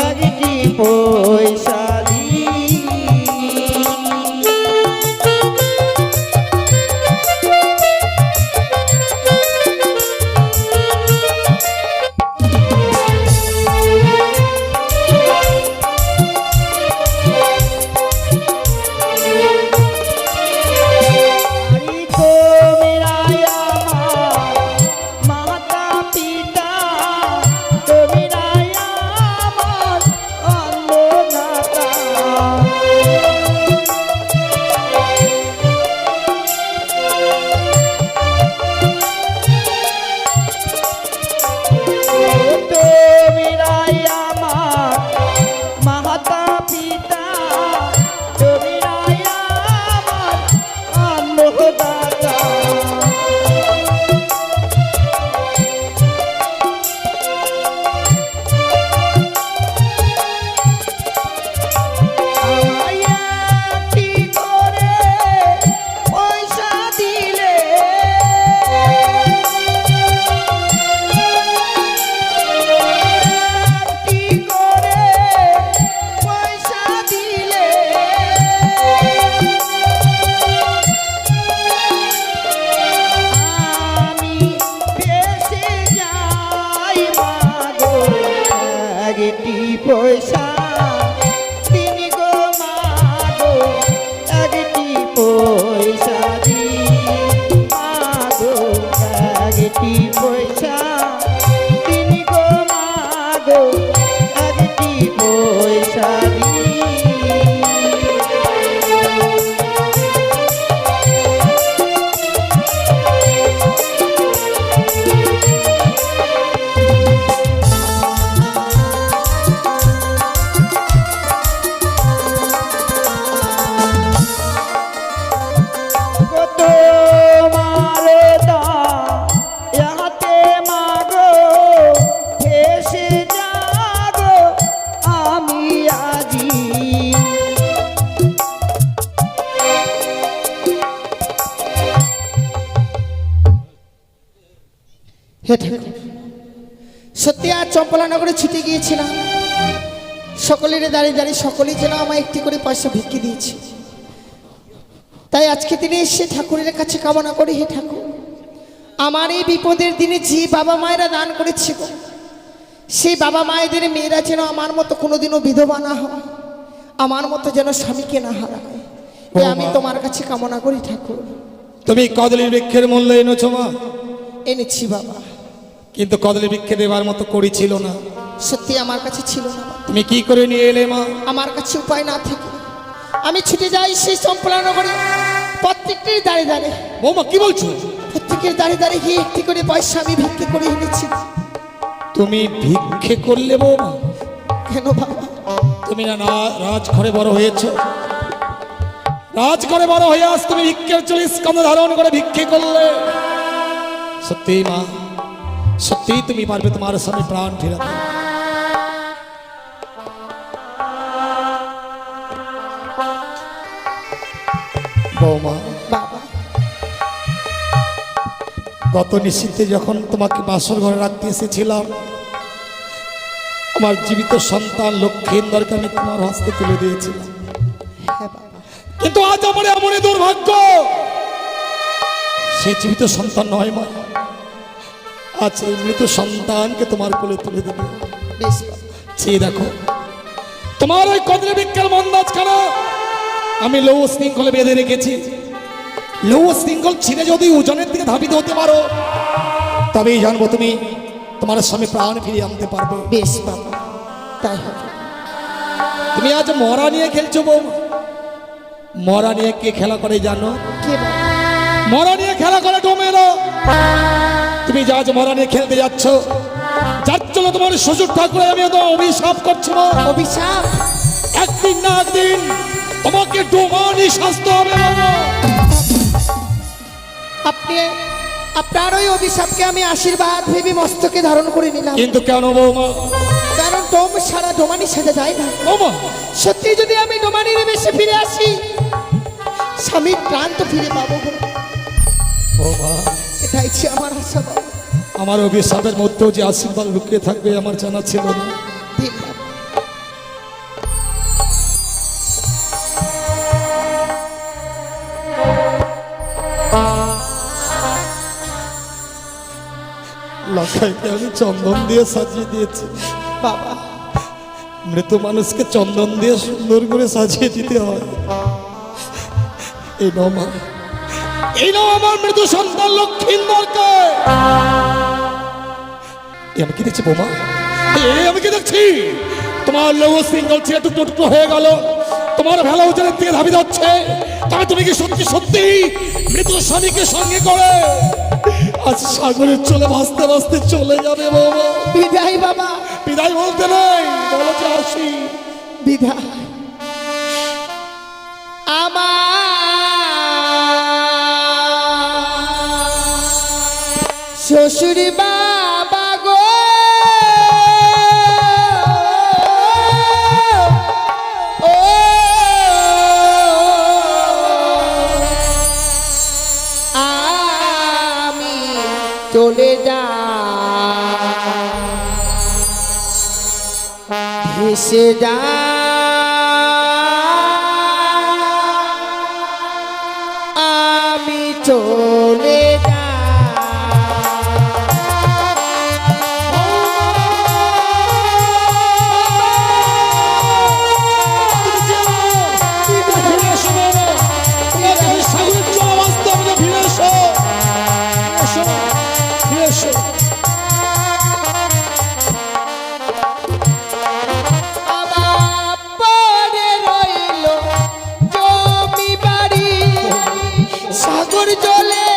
একটি পয়সা দিই। हरि को मेरा यामा माता पिता तो मेरा यामा अन्नदाता। तो मेरा यामा माता पिता तो मेरा यामा अन्नदाता। একটি করে পয়সা দিলে একটি করে পয়সা দিলে আমি পেশে যাই মাগো একটি পয়সা তিনি গো মাগো একটি পয়সা দিই মাগো একটি পয়সা তিনি গো মাগো একটি পয়সা দিই। কত মারদা ইয়াতে মাগো এসে যাগো আমি আজি। হে ঠাকুর, সত্যি আজ চম্পলানগরে ছুটে গিয়েছিলাম, সকলের দাঁড়িয়ে দাঁড়িয়ে সকলেই যেন আমায় একটি করে পয়সা ভিক্ষে দিয়েছে। তাই আজকে দিনে এসে ঠাকুরের কাছে কামনা করি, হে ঠাকুর আমার এই বিপদের দিনে যে বাবা মায়েরা দান করেছে গো, সেই বাবা মায়েদের মেয়েরা যেন আমার মতো কোনোদিনও বিধবা না হয়, আমার মতো যেন স্বামীকে না হারায়, এ আমি তোমার কাছে কামনা করি ঠাকুর। তুমি কদলী বৃক্ষের মূল্য এনেছো মা, এনেছি বাবা, কিন্তু কদলী বৃক্ষে দেবার মতো করি ছিল না। সত্যি আমার কাছে ছিল না বাবা। তুমি কি করে নিয়ে এলে মা? আমার কাছে উপায় না থেকে আমি ছুটে যাই সেই চম্পলানগরে, প্রত্যেকটির দাঁড়িয়ে দাঁড়িয়ে। বৌমা কি বলছো? প্রত্যেকের দাঁড়িয়ে দাঁড়িয়ে গিয়ে একটি করে পয়সা আমি ভিক্ষে করে এনেছি। তুমি ভিক্ষে করলে বৌমা? কেন বাবা? তুমি না রাজঘরে বড় হয়েছ, রাজঘরে বড় হয়ে আজ তুমি ভিক্ষের চলে স্কন্ধ ধারণ করে ভিক্ষে করলে। সত্যি মা, সত্যি তুমি পারবে তোমার স্বামী প্রাণ ফেরাতে? বৌমা, বাবা, গত নিশীথে যখন তোমাকে বাসর ঘরে রাখতে এসেছিলাম, আমার জীবিত সন্তান লক্ষ্মীন্দরকে আমি তোমার হস্তে তুলে দিয়েছিলাম। হ্যাঁ বাবা, কিন্তু আজ আমার এমন দুর্ভাগ্য, সে জীবিত সন্তান নয় মা, আজ এই মৃত সন্তানকে তোমার কোলে তুলে দেবে। বেশ বাবা। চেয়ে দেখো, তোমার ওই কদরে বিজ্ঞান মন্দাজ খানা আমি লৌহ শৃঙ্খলে বেঁধে রেখেছি। লৌহ শৃঙ্খল ছিঁড়ে যদি ওজনের দিকে ধাবিত হতে পারো, তবেই জানবো তুমি তোমার স্বামী প্রাণ ফিরিয়ে আনতে পারবে। বেশ বাবা, তাই হবে। তুমি আজ মরা নিয়ে খেলছো বৌমা। মরা নিয়ে কে খেলা করে জানো? কে বাবা? মরা নিয়ে খেলা করে ডোমেরা। তুমি যা আজ মরা নিয়ে খেলতে যাচ্ছ, যার জন্য তোমার শ্বশুর ঠাকুর আমি তো অভিশাপ করছি মা। অভিশাপ? একদিন না একদিন তোমাকে ডোমানি শাস্তি হবে বাবা। আপনি আপনার ওই অভিশাপকে আমি আশীর্বাদ ভেবে মস্তকে ধারণ করে নিলাম। কিন্তু কেন বৌমা? কারণ ডোম সারা ডোমানির সাথে যায় না। বৌমা, সত্যি যদি আমি ডোমানির বেশে ফিরে আসি, স্বামীর প্রাণ তো ফিরে পাবো গো। বৌমা, এটাই ছিল আমার আশা বাবা। আমার অভিশাপের মধ্যেও যে আশীর্বাদ লুকিয়ে থাকবে আমার জানা ছিল না। দিন বাবা। লঙ্কাইকে আমি চন্দন দিয়ে সাজিয়ে দিয়েছি বাবা, মৃত মানুষকে চন্দন দিয়ে সুন্দর করে সাজিয়ে দিতে হয়। এই নাও মা, এই নাও আমার মৃত সন্তান লক্ষ্মীন্দরকে। আমি কি দেখছি বৌমা? আমি কি দেখছি? তোমার লৌহ শৃঙ্খল ছিঁড়ে টুকরো টুকরো হয়ে গেল, তোমার ভেলা উজানের দিকে ধাবিত হচ্ছে। তবে তুমি কি সত্যি সত্যি মৃত স্বামীকে সঙ্গে করে আজ সাগরের চলে ভাসতে ভাসতে চলে যাবে বৌমা? বিদায় বাবা, বিদায় বলতে নেই, বলো যে আসি। বিদায়। আমার শ্বশুর বাবা গো, ও আমি চলে যা ভেসে যা আমি চলে যা। ফিরে এসো বৌমা, তোমাকে সাগরের চলে ভাসতে হবে, ফিরে এসো, এসো, ফিরে এসো। আমার পরে রইল জমি বাড়ি, সাগর জলে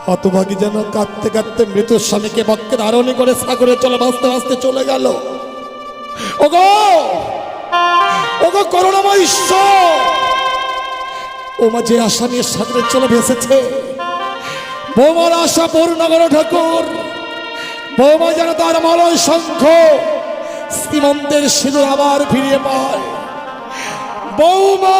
হতভাগী যেন কাঁদতে কাঁদতে মৃত স্বামীকে বক্ষে ধারণী করে সাগরে চলে ভাসতে ভাসতে চলে গেল। ওগো ওগো করুণাময় ঈশ্বর, ও মা যে আশা নিয়ে সাগরে চলে ভেসেছে, বৌমার আশা পূর্ণ করো ঠাকুর। বৌমা যেন তার মলয় শঙ্খ শ্রীমন্তের সিঁদুর আবার ফিরিয়ে পায়। বৌমা